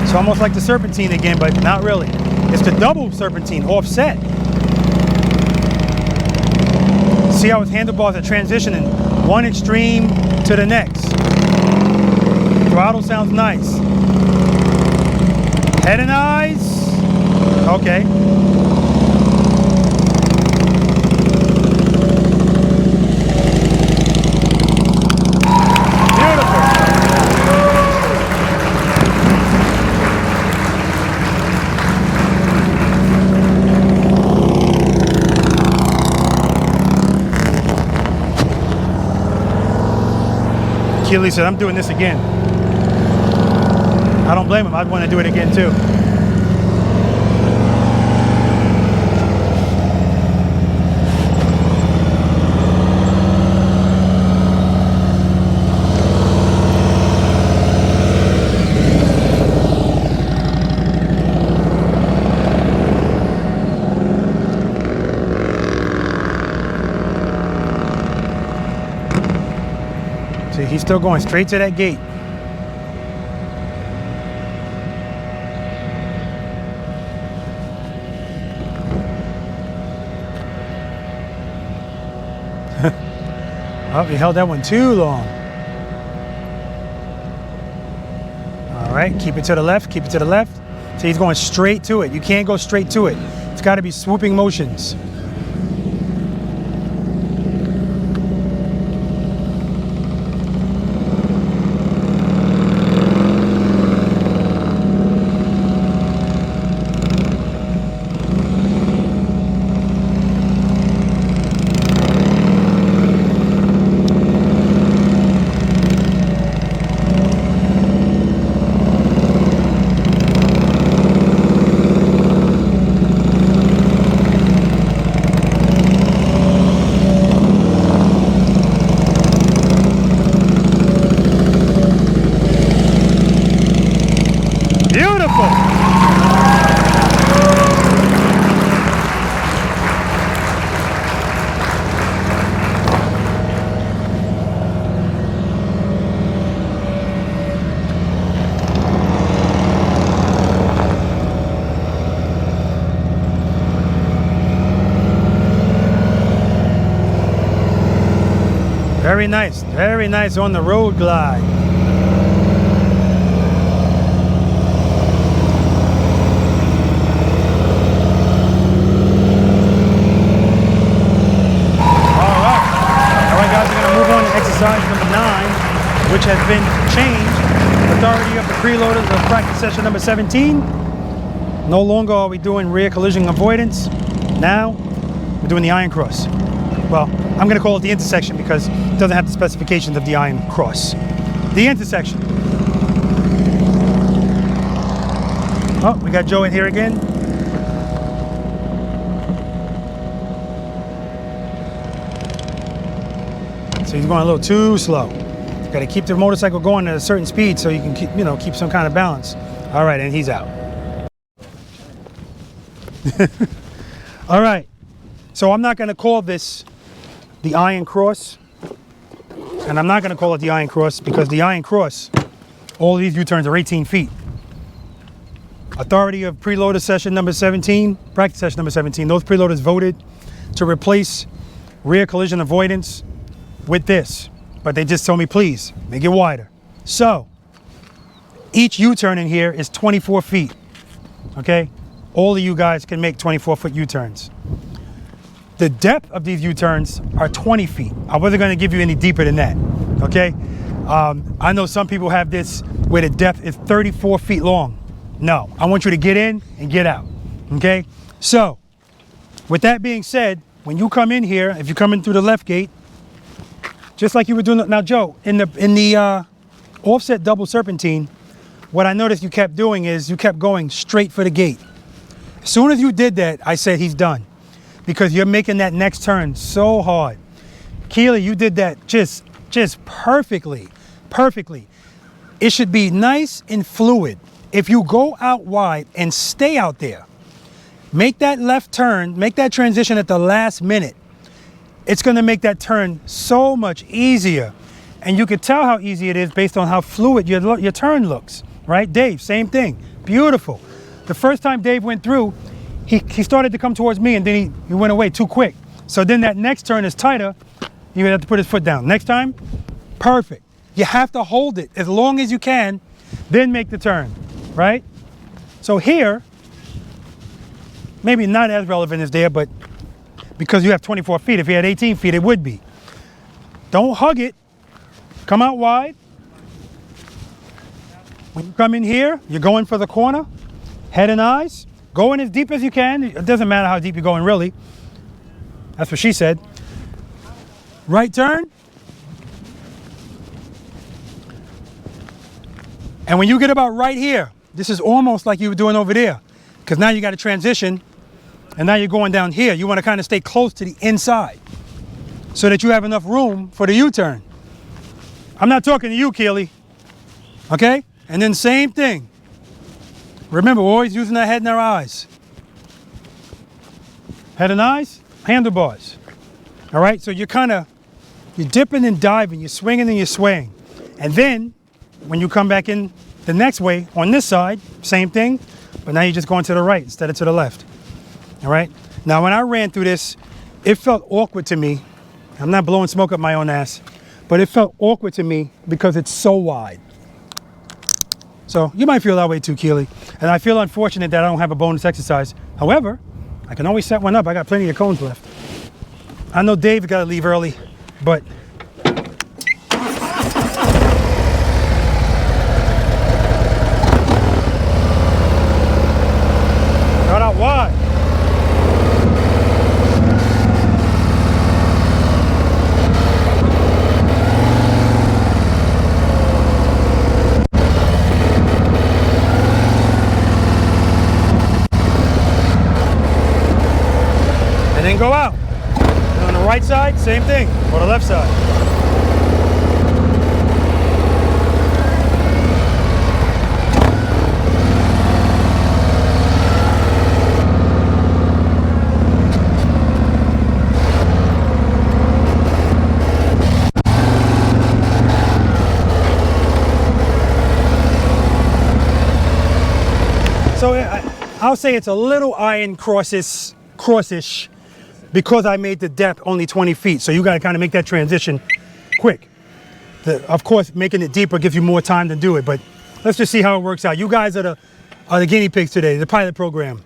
S1: It's almost like the serpentine again, but not really. It's the double serpentine, offset. See how its handlebars are transitioning one extreme to the next. Throttle sounds nice. Head and eyes. Okay. Keely said, I'm doing this again. I don't blame him. I'd want to do it again too. See, he's still going straight to that gate. Oh, he held that one too long. All right, keep it to the left, keep it to the left. See, he's going straight to it. You can't go straight to it. It's got to be swooping motions. Very nice on the road glide. All right guys, we're going to move on to exercise number 9, which has been changed. Authority of the preloaders of practice session number 17. No longer are we doing rear collision avoidance. Now we're doing the iron cross. Well, I'm going to call it the intersection because it doesn't have the specifications of the iron cross. The intersection. Oh, we got Joe in here again. So he's going a little too slow. Got to keep the motorcycle going at a certain speed so you can keep, keep some kind of balance. All right, and he's out. All right. So I'm not going to call this the iron cross, and I'm not going to call it the iron cross because the iron cross, all of these U-turns are 18 feet. Authority of preloader session number 17, practice session number 17, those preloaders voted to replace rear collision avoidance with this, but they just told me, please, make it wider. So, each U-turn in here is 24 feet, okay? All of you guys can make 24-foot U-turns. The depth of these U-turns are 20 feet. I wasn't going to give you any deeper than that, okay? I know some people have this where the depth is 34 feet long. No, I want you to get in and get out, okay? So, with that being said, when you come in here, if you come in through the left gate, just like you were doing, now Joe, in the offset double serpentine, what I noticed you kept doing is you kept going straight for the gate. As soon as you did that, I said he's done, because you're making that next turn so hard. Keely, you did that just perfectly. It should be nice and fluid. If you go out wide and stay out there, make that left turn, make that transition at the last minute, it's gonna make that turn so much easier. And you can tell how easy it is based on how fluid your turn looks, right? Dave, same thing, beautiful. The first time Dave went through, he started to come towards me and then he went away too quick. So then that next turn is tighter, you have to put his foot down. Next time, perfect. You have to hold it as long as you can, then make the turn, right? So here, maybe not as relevant as there, but because you have 24 feet, if you had 18 feet, it would be. Don't hug it, come out wide. When you come in here, you're going for the corner, head and eyes, go in as deep as you can. It doesn't matter how deep you're going, really. That's what she said. Right turn. And when you get about right here, this is almost like you were doing over there, because now you got to transition, and now you're going down here. You want to kind of stay close to the inside so that you have enough room for the U-turn. I'm not talking to you, Keely, okay? And then same thing. Remember, we're always using our head and our eyes. Head and eyes, handlebars. All right, so you're dipping and diving, you're swinging and you're swaying. And then, when you come back in the next way, on this side, same thing, but now you're just going to the right instead of to the left. All right? Now, when I ran through this, it felt awkward to me. I'm not blowing smoke up my own ass, but it felt awkward to me because it's so wide. So you might feel that way too, Keely. And I feel unfortunate that I don't have a bonus exercise. However, I can always set one up. I got plenty of cones left. I know Dave's got to leave early, but got out wide. And then go out. And on the right side, same thing, or the left side. So I'll say it's a little iron crossish because I made the depth only 20 feet. So you got to kind of make that transition quick. Of course, making it deeper gives you more time to do it, but let's just see how it works out. You guys are the guinea pigs today, the pilot program,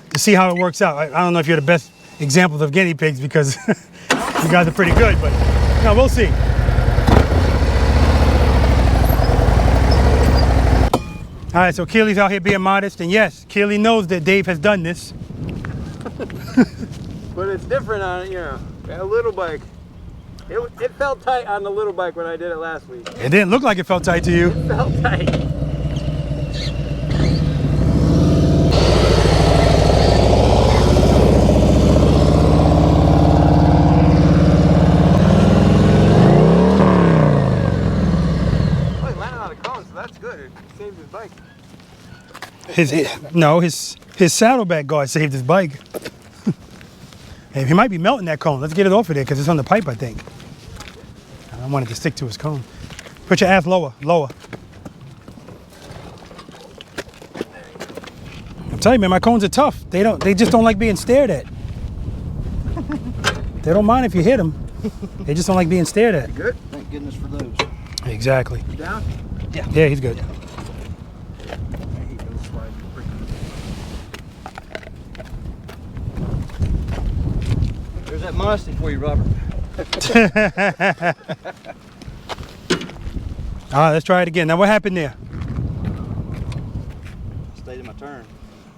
S1: to see how it works out. I don't know if you're the best examples of guinea pigs because you guys are pretty good, but no, we'll see. All right, so Keely's out here being modest, and yes, Keely knows that Dave has done this.
S5: But it's different on, a little bike. It felt tight on the little bike when I did it last week.
S1: It didn't look like it felt tight to you.
S5: It felt tight. Oh, he landed on a cone, so that's good. It saved his bike.
S1: His saddlebag guard saved his bike. Hey, he might be melting that cone. Let's get it off of there because it's on the pipe, I think. I don't want it to stick to his cone. Put your ass lower, lower. I'm telling you, man, my cones are tough. They just don't like being stared at. They don't mind if you hit them. They just don't like being stared at.
S5: Good? Thank goodness for those.
S1: Exactly.
S5: You down?
S1: Yeah, he's good.
S5: There's that modesty for you, Robert.
S1: All right, let's try it again. Now, what happened there?
S6: Stayed in my turn.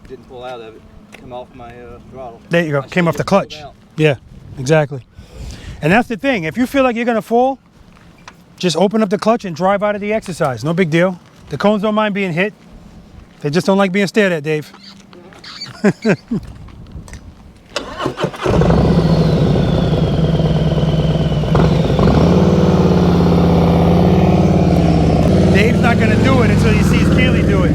S6: Didn't pull out of it. Come off my throttle.
S1: There you go. Came off the clutch. Yeah, exactly. And that's the thing. If you feel like you're going to fall, just open up the clutch and drive out of the exercise. No big deal. The cones don't mind being hit. They just don't like being stared at, Dave. Dave's not going to do it until he sees Keely do it.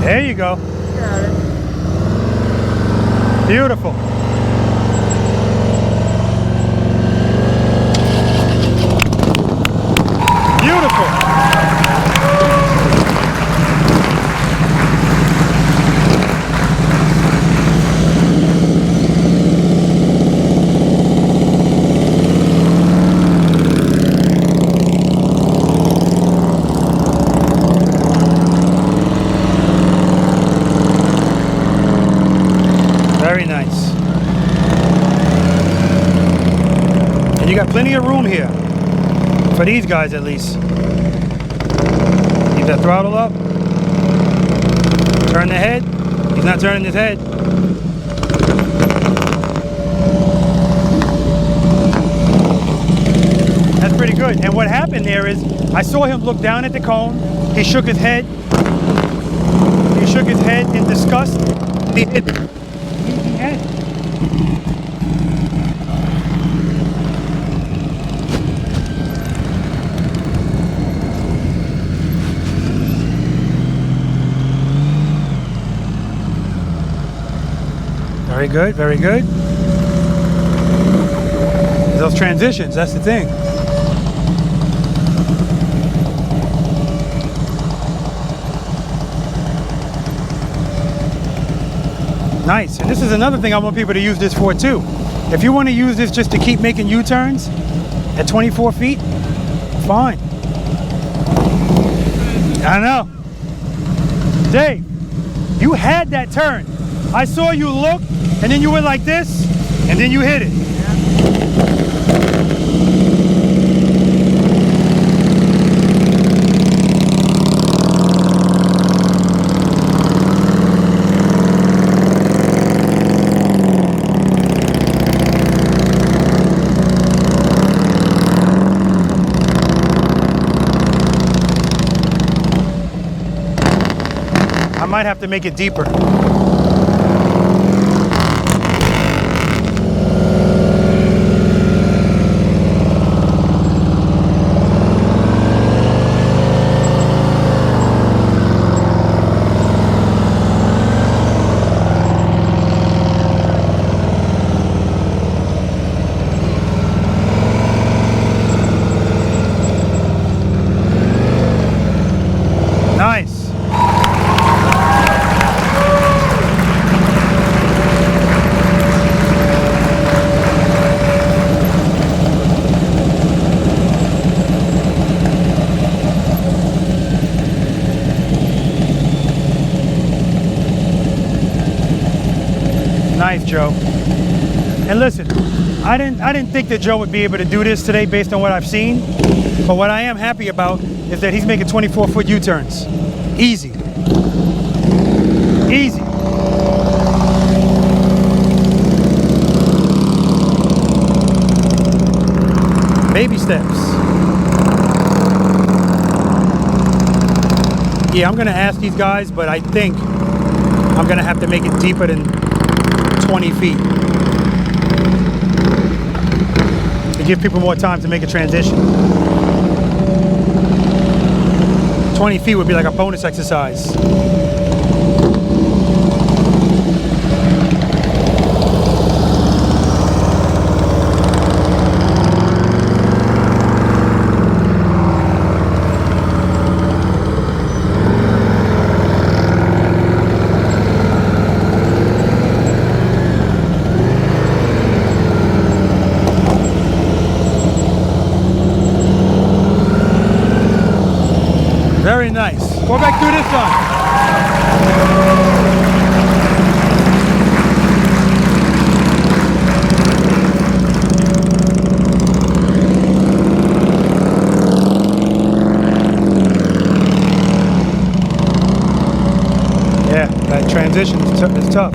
S1: There you go.
S5: Got it.
S1: Beautiful. Beautiful. Very nice. And you got plenty of room here. For these guys at least. Keep that throttle up. Turn the head. He's not turning his head. That's pretty good. And what happened there is, I saw him look down at the cone. He shook his head. He shook his head in disgust. He hit it. He had it. Very good, very good. Those transitions, that's the thing. Nice, and this is another thing I want people to use this for too. If you want to use this just to keep making U-turns at 24 feet, fine. I know. Dave, you had that turn. I saw you look, and then you went like this, and then you hit it. I might have to make it deeper. Nice. Nice, Joe. And listen, I didn't think that Joe would be able to do this today based on what I've seen. But what I am happy about is that he's making 24-foot U-turns. Easy. Easy. Baby steps. Yeah, I'm gonna ask these guys, but I think I'm gonna have to make it deeper than 20 feet. To give people more time to make a transition. 20 feet would be like a bonus exercise. Very nice. Go back through this one. transition is tough.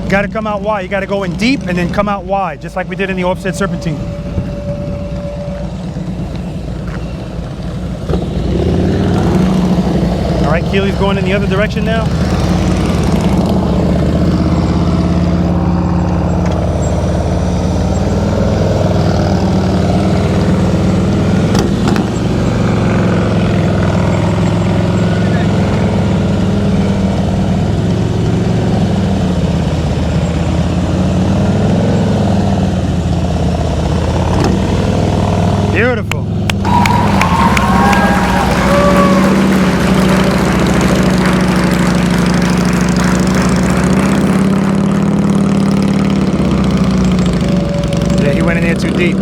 S1: You got to come out wide. You got to go in deep and then come out wide, just like we did in the offset serpentine. All right, Keely's going in the other direction now. Beautiful. Yeah, he went in there too deep.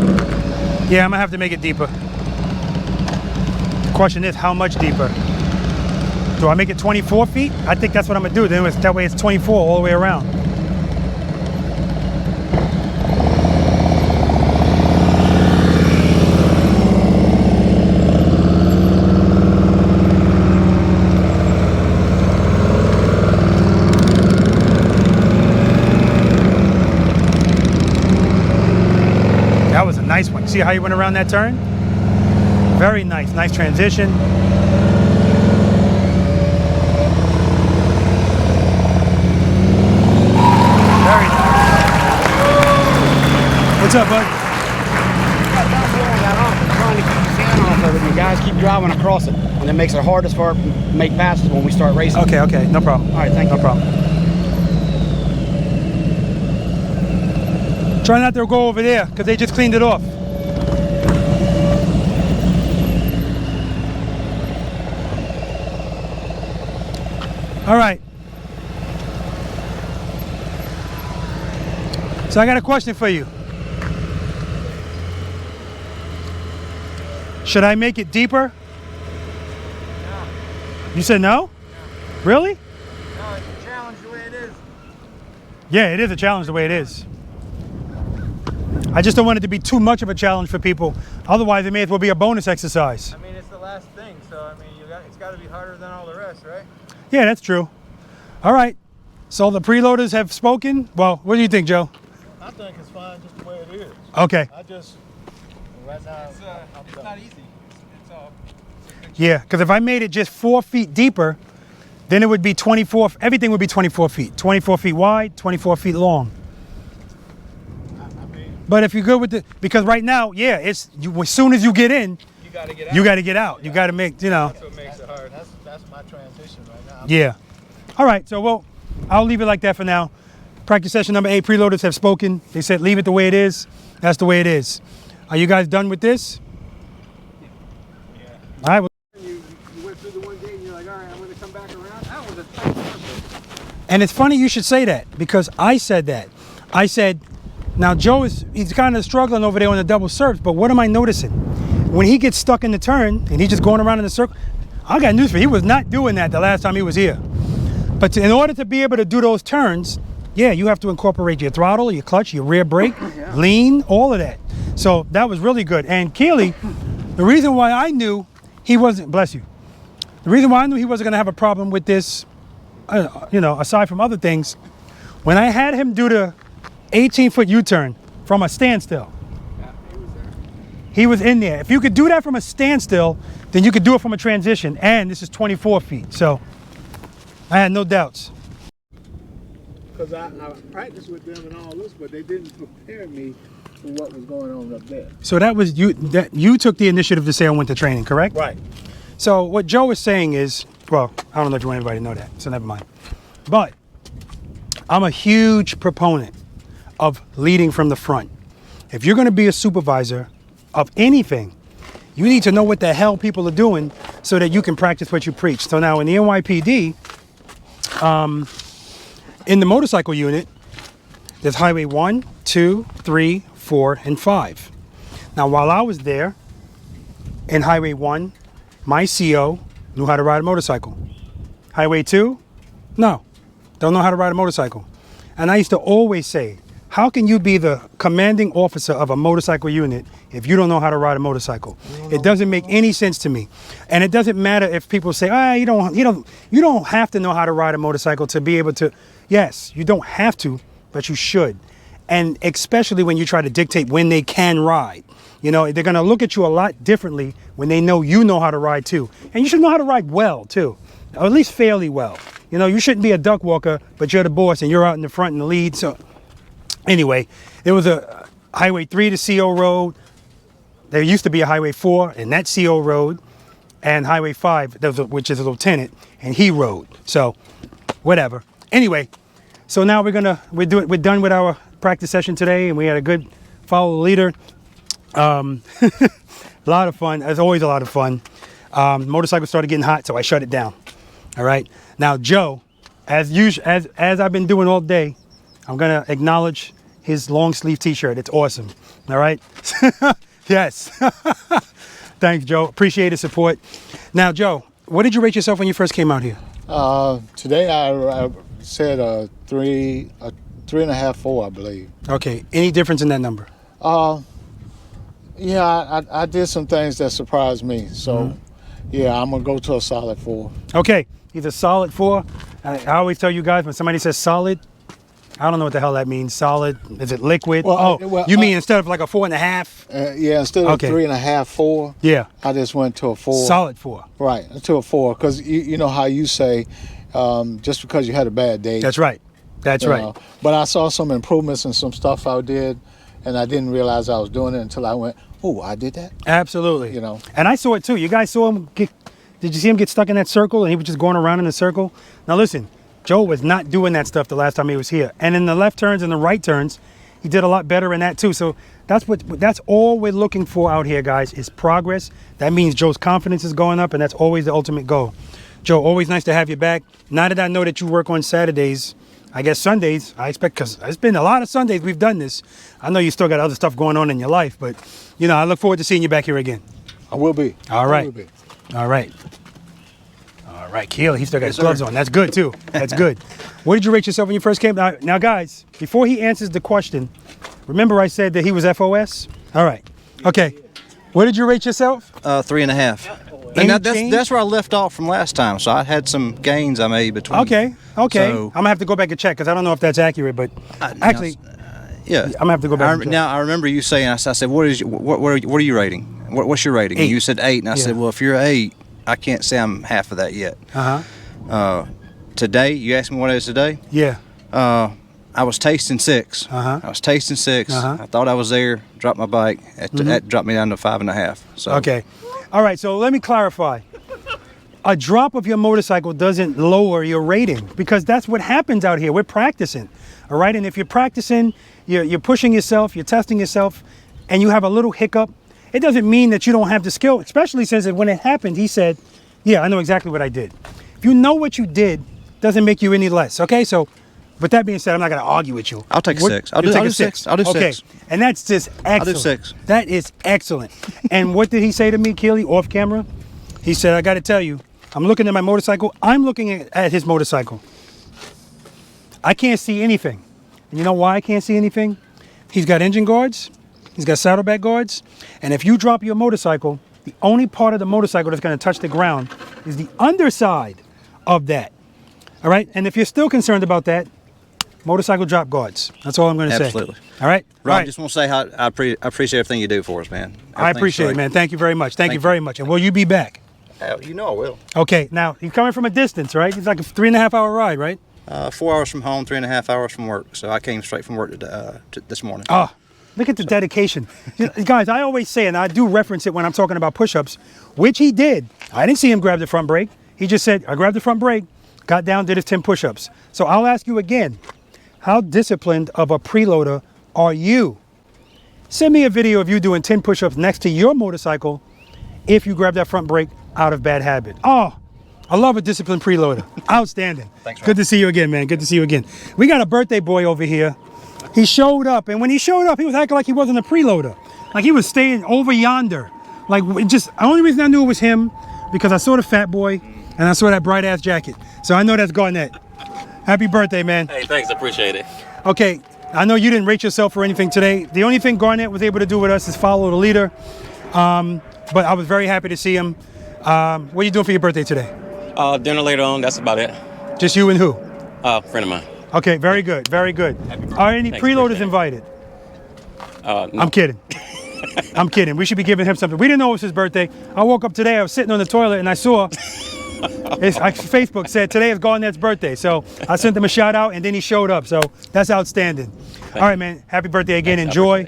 S1: Yeah, I'm gonna have to make it deeper. The question is, how much deeper? Do I make it 24 feet? I think that's what I'm gonna do. Then that way it's 24 all the way around. That was a nice one. See how he went around that turn? Very nice. Nice transition. Very nice. What's up, bud?
S7: Trying to keep the sand off of it. You guys keep driving across it, and it makes it hardest for it to make passes when we start racing.
S1: Okay, no problem.
S7: All right, thank you.
S1: No problem. Try not to go over there, because they just cleaned it off. All right. So I got a question for you. Should I make it deeper?
S5: No.
S1: You said no? Really?
S5: No, it's a challenge the way it is.
S1: Yeah, it is a challenge the way it is. I just don't want it to be too much of a challenge for people. Otherwise, it may as well be a bonus exercise.
S5: I mean, it's the last thing, so I mean, it's got to be harder than all the rest, right?
S1: Yeah, that's true. All right. So the preloaders have spoken. Well, what do you think, Joe?
S4: I think it's fine just the way it is.
S1: Okay.
S4: I just, right now,
S5: It's not easy. It's all.
S1: Yeah, because if I made it just 4 feet deeper, then it would be 24. Everything would be 24 feet. 24 feet wide, 24 feet long. But if you're good with it, because right now, yeah, it's as soon as you get in,
S5: You got to get out.
S1: you got to get out. You got to make,
S5: That's what makes it hard.
S4: that's my transition right now.
S1: Yeah. All right. So, I'll leave it like that for now. Practice session number 8, preloaders have spoken. They said leave it the way it is. That's the way it is. Are you guys done with this?
S5: Yeah.
S1: All right. Well,
S5: You went through the one gate and you're like, all right, I'm going to come back around. That was a tight circle.
S1: and it's funny you should say that, because I said that. I said, now Joe he's kind of struggling over there on the double serves, but what am I noticing? When he gets stuck in the turn and he's just going around in the circle, I got news for you. He was not doing that the last time he was here. But in order to be able to do those turns, yeah, you have to incorporate your throttle, your clutch, your rear brake, lean, all of that. So that was really good. And Keely, the reason why I knew he wasn't, bless you, the reason why I knew he wasn't going to have a problem with this, you know, aside from other things, when I had him do the 18-foot U-turn from a standstill, he was in there. If you could do that from a standstill, then you could do it from a transition. And this is 24 feet. So I had no doubts.
S4: Because I practiced with them and all this, but they didn't prepare me for what was going on up there.
S1: So that was you. That you took the initiative to say I went to training, correct?
S4: Right.
S1: So what Joe is saying is, well, I don't know if you want anybody to know that, so never mind. But I'm a huge proponent of leading from the front. If you're going to be a supervisor of anything, you need to know what the hell people are doing so that you can practice what you preach. So now in the NYPD, in the motorcycle unit, there's highway 1, 2, 3, 4, and 5. Now, while I was there in highway 1, my CO knew how to ride a motorcycle. Highway 2, no, don't know how to ride a motorcycle. And I used to always say, How can you be the commanding officer of a motorcycle unit if you don't know how to ride a motorcycle? It doesn't make any sense to me. And it doesn't matter if people say, you don't have to know how to ride a motorcycle to be able to. Yes, you don't have to, but you should. And especially when you try to dictate when they can ride. You know, they're going to look at you a lot differently when they know you know how to ride too. And you should know how to ride well too, or at least fairly well. You know, you shouldn't be a duck walker, but you're the boss and you're out in the front in the lead. So anyway, there was a Highway 3 to CO Road. There used to be a Highway 4 and that CO Road, and Highway 5, which is a lieutenant, and he rode. So whatever. Anyway, so now we're done with our practice session today, and we had a good follow the leader. A lot of fun. As always, a lot of fun. Motorcycle started getting hot, so I shut it down. All right. Now, Joe, as usual, as I've been doing all day, I'm gonna acknowledge his long sleeve T-shirt. It's awesome. All right. Yes. Thanks, Joe. Appreciate the support. Now, Joe, what did you rate yourself when you first came out here?
S4: Today I said a 3.5, 4, I believe.
S1: Okay. Any difference in that number?
S4: Yeah, I did some things that surprised me. So, yeah, I'm going to go to a solid 4.
S1: Okay. He's a solid 4. I always tell you guys when somebody says solid, I don't know what the hell that means. Solid, is it liquid?
S4: Well,
S1: you mean instead of like a 4.5?
S4: Yeah, instead of 3.5, 4.
S1: Yeah.
S4: I just went to a 4.
S1: Solid 4.
S4: Right, to a 4. Because you know how you say, just because you had a bad day.
S1: That's right. That's right.
S4: But I saw some improvements and some stuff I did, and I didn't realize I was doing it until I went, oh, I did that?
S1: Absolutely.
S4: You know.
S1: And I saw it too. You guys saw him did you see him get stuck in that circle and he was just going around in the circle? Now listen, Joe was not doing that stuff the last time he was here. And in the left turns and the right turns, he did a lot better in that too. So that's all we're looking for out here, guys, is progress. That means Joe's confidence is going up, and that's always the ultimate goal. Joe, always nice to have you back. Now that I know that you work on Saturdays, I guess Sundays, I expect, because it's been a lot of Sundays we've done this. I know you still got other stuff going on in your life, but, you know, I look forward to seeing you back here again.
S4: I will be.
S1: All right.
S4: I will be.
S1: All right. All right, Keely, he still got his gloves on. That's good, too. That's good. What did you rate yourself when you first came? Now, guys, before he answers the question, remember I said that he was FOS? All right. Okay. What did you rate yourself?
S3: 3.5. And that's where I left off from last time. So I had some gains I made between.
S1: Okay. So, I'm gonna have to go back and check because I don't know if that's accurate. But actually,
S3: yeah,
S1: I'm gonna have to go back.
S3: Now I remember you saying. I said, "What are you rating? What's your rating?"
S1: 8.
S3: And you said 8, and I said, "Well, if you're 8, I can't say I'm half of that yet." Today, you asked me what it is today.
S1: Yeah.
S3: I was tasting 6. I was tasting 6. I thought I was there. Dropped my bike. That dropped me down to 5.5. So
S1: okay. All right. So let me clarify. A drop of your motorcycle doesn't lower your rating because that's what happens out here. We're practicing. All right. And if you're practicing, you're pushing yourself, you're testing yourself, and you have a little hiccup, it doesn't mean that you don't have the skill, especially since when it happened, he said, yeah, I know exactly what I did. If you know what you did, doesn't make you any less. Okay. So with that being said, I'm not going to argue with you.
S3: I'll take a 6. I'll do 6. I'll do 6.
S1: Okay. And that's just excellent.
S3: I'll do 6.
S1: That is excellent. And what did he say to me, Keely, off camera? He said, I got to tell you, I'm looking at my motorcycle. I'm looking at his motorcycle. I can't see anything. And you know why I can't see anything? He's got engine guards. He's got saddlebag guards. And if you drop your motorcycle, the only part of the motorcycle that's going to touch the ground is the underside of that. All right? And if you're still concerned about that, motorcycle drop guards. That's all I'm going to say.
S3: Absolutely.
S1: All right?
S3: Rob, I just want to say how I appreciate everything you do for us, man.
S1: I appreciate it, man. Thank you very much. Thank you very much. And will you be back?
S3: You know I will.
S1: Okay. Now, he's coming from a distance, right? It's like a 3.5 hour ride, right?
S3: 4 hours from home, 3.5 hours from work. So I came straight from work this morning.
S1: Look at the dedication. Guys, I always say, and I do reference it when I'm talking about push-ups, which he did. I didn't see him grab the front brake. He just said, I grabbed the front brake, got down, did his 10 push-ups. So I'll ask you again, how disciplined of a preloader are you? Send me a video of you doing 10 push-ups next to your motorcycle if you grab that front brake out of bad habit. Oh, I love a disciplined preloader. Outstanding.
S3: Thanks, Rob.
S1: Good to see you again, man. Good to see you again. We got a birthday boy over here. He showed up, and when he showed up, he was acting like he wasn't a preloader. Like he was staying over yonder. Like, just, the only reason I knew it was him, because I saw the fat boy, and I saw that bright-ass jacket. So I know that's Garnett. Happy birthday, man.
S8: Hey, thanks. Appreciate it.
S1: Okay, I know you didn't rate yourself for anything today. The only thing Garnett was able to do with us is follow the leader. But I was very happy to see him. What are you doing for your birthday today?
S8: Dinner later on, that's about it.
S1: Just you and who?
S8: Friend of mine.
S1: Okay, very good, very good. Are any
S8: Thanks,
S1: preloaders
S8: appreciate it.
S1: invited?
S8: No.
S1: I'm kidding. I'm kidding. We should be giving him something. We didn't know it was his birthday. I woke up today, I was sitting on the toilet and I saw Facebook said today is Garnett's birthday. So I sent him a shout out and then he showed up. So that's outstanding. All right, man. Happy birthday again.
S8: Thanks,
S1: Enjoy.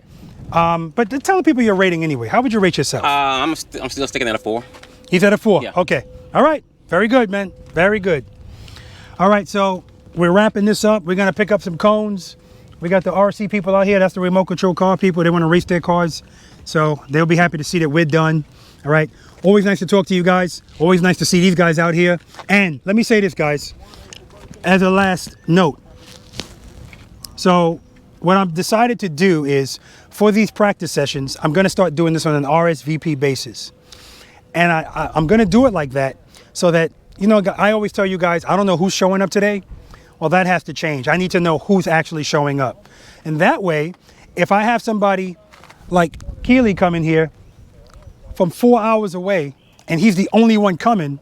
S1: But tell the people your rating anyway. How would you rate yourself?
S8: I'm still sticking at a 4.
S1: He's at a 4.
S8: Yeah.
S1: Okay. All right. Very good, man. Very good. All right. So we're wrapping this up. We're going to pick up some cones. We got the RC people out here. That's the remote control car people. They want to race their cars. So they'll be happy to see that we're done. All right. Always nice to talk to you guys. Always nice to see these guys out here. And let me say this, guys, as a last note. So what I've decided to do is for these practice sessions, I'm going to start doing this on an RSVP basis. And I'm going to do it like that so that, you know, I always tell you guys, I don't know who's showing up today. Well, that has to change. I need to know who's actually showing up. And that way, if I have somebody like Keely coming here from 4 hours away and he's the only one coming,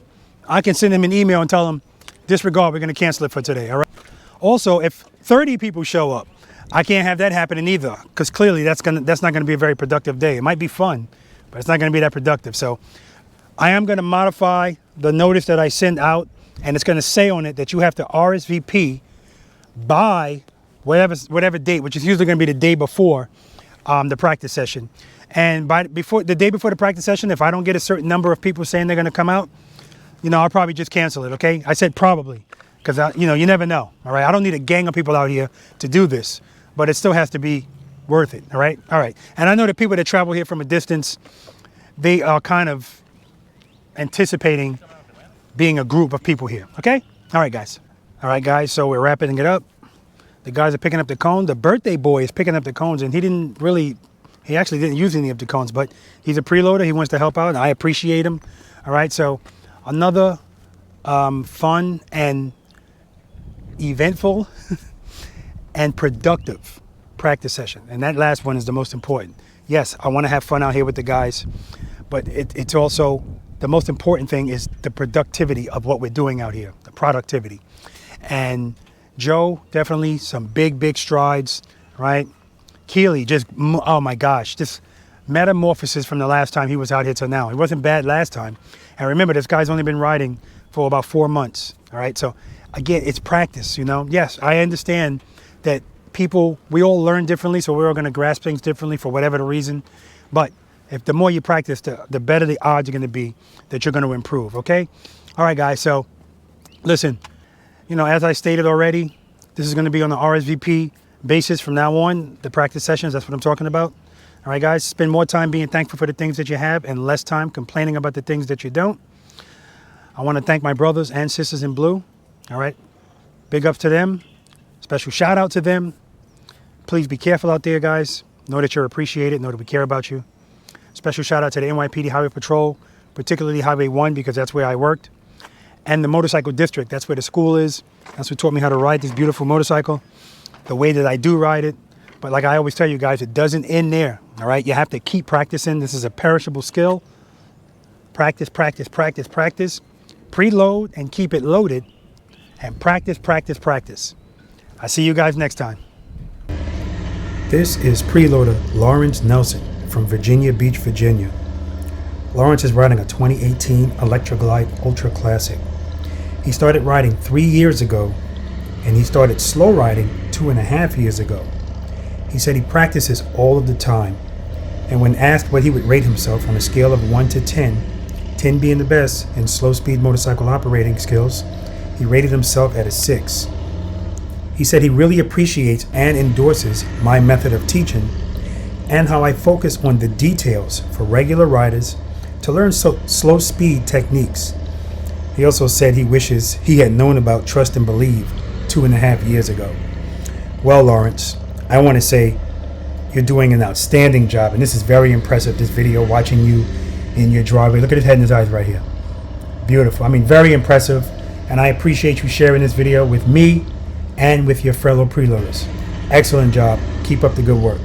S1: I can send him an email and tell him, disregard, we're going to cancel it for today. All right. Also, if 30 people show up, I can't have that happening either, because clearly that's not going to be a very productive day. It might be fun, but it's not going to be that productive. So I am going to modify the notice that I send out, and it's going to say on it that you have to RSVP by whatever date, which is usually going to be the day before the practice session. And the day before the practice session, if I don't get a certain number of people saying they're going to come out, you know, I'll probably just cancel it. Okay, I said probably, because you know, you never know. All right, I don't need a gang of people out here to do this, but it still has to be worth it. All right, and I know that people that travel here from a distance, they are kind of anticipating being a group of people here. Okay, all right, guys. So we're wrapping it up. The guys are picking up the cone. The birthday boy is picking up the cones, and he actually didn't use any of the cones, but he's a preloader. He wants to help out, and I appreciate him. All right, so another fun and eventful and productive practice session. And that last one is the most important. Yes, I want to have fun out here with the guys, but it's also the most important thing is the productivity of what we're doing out here, the productivity. And Joe, definitely some big strides, right? Keely, just, oh my gosh, just metamorphosis from the last time he was out here till now. He wasn't bad last time. And remember, this guy's only been riding for about 4 months, all right? So again, it's practice, you know? Yes, I understand that we all learn differently, so we're all gonna grasp things differently for whatever the reason. But if the more you practice, the better the odds are gonna be that you're gonna improve, okay? All right, guys, so listen, you know, as I stated already, this is gonna be on the RSVP basis from now on, the practice sessions, that's what I'm talking about. All right, guys, spend more time being thankful for the things that you have and less time complaining about the things that you don't. I wanna thank my brothers and sisters in blue, all right? Big ups to them, special shout out to them. Please be careful out there, guys. Know that you're appreciated, know that we care about you. Special shout out to the NYPD Highway Patrol, particularly Highway 1, because that's where I worked. And the motorcycle district, that's where the school is. That's what taught me how to ride this beautiful motorcycle, the way that I do ride it. But like I always tell you guys, it doesn't end there, all right? You have to keep practicing. This is a perishable skill. Practice. Preload and keep it loaded, and practice. I see you guys next time. This is preloader Lawrence Nelson from Virginia Beach, Virginia. Lawrence is riding a 2018 Electroglide Ultra Classic. He started riding 3 years ago, and he started slow riding 2.5 years ago. He said he practices all of the time, and when asked what he would rate himself on a scale of 1 to 10, 10 being the best in slow speed motorcycle operating skills, he rated himself at a 6. He said he really appreciates and endorses my method of teaching and how I focus on the details for regular riders to learn slow speed techniques. He also said he wishes he had known about Trust and Believe 2.5 years ago. Well, Lawrence, I want to say you're doing an outstanding job, and this is very impressive, this video, watching you in your driveway. Look at his head and his eyes right here. Beautiful. I mean, very impressive, and I appreciate you sharing this video with me and with your fellow preloaders. Excellent job. Keep up the good work.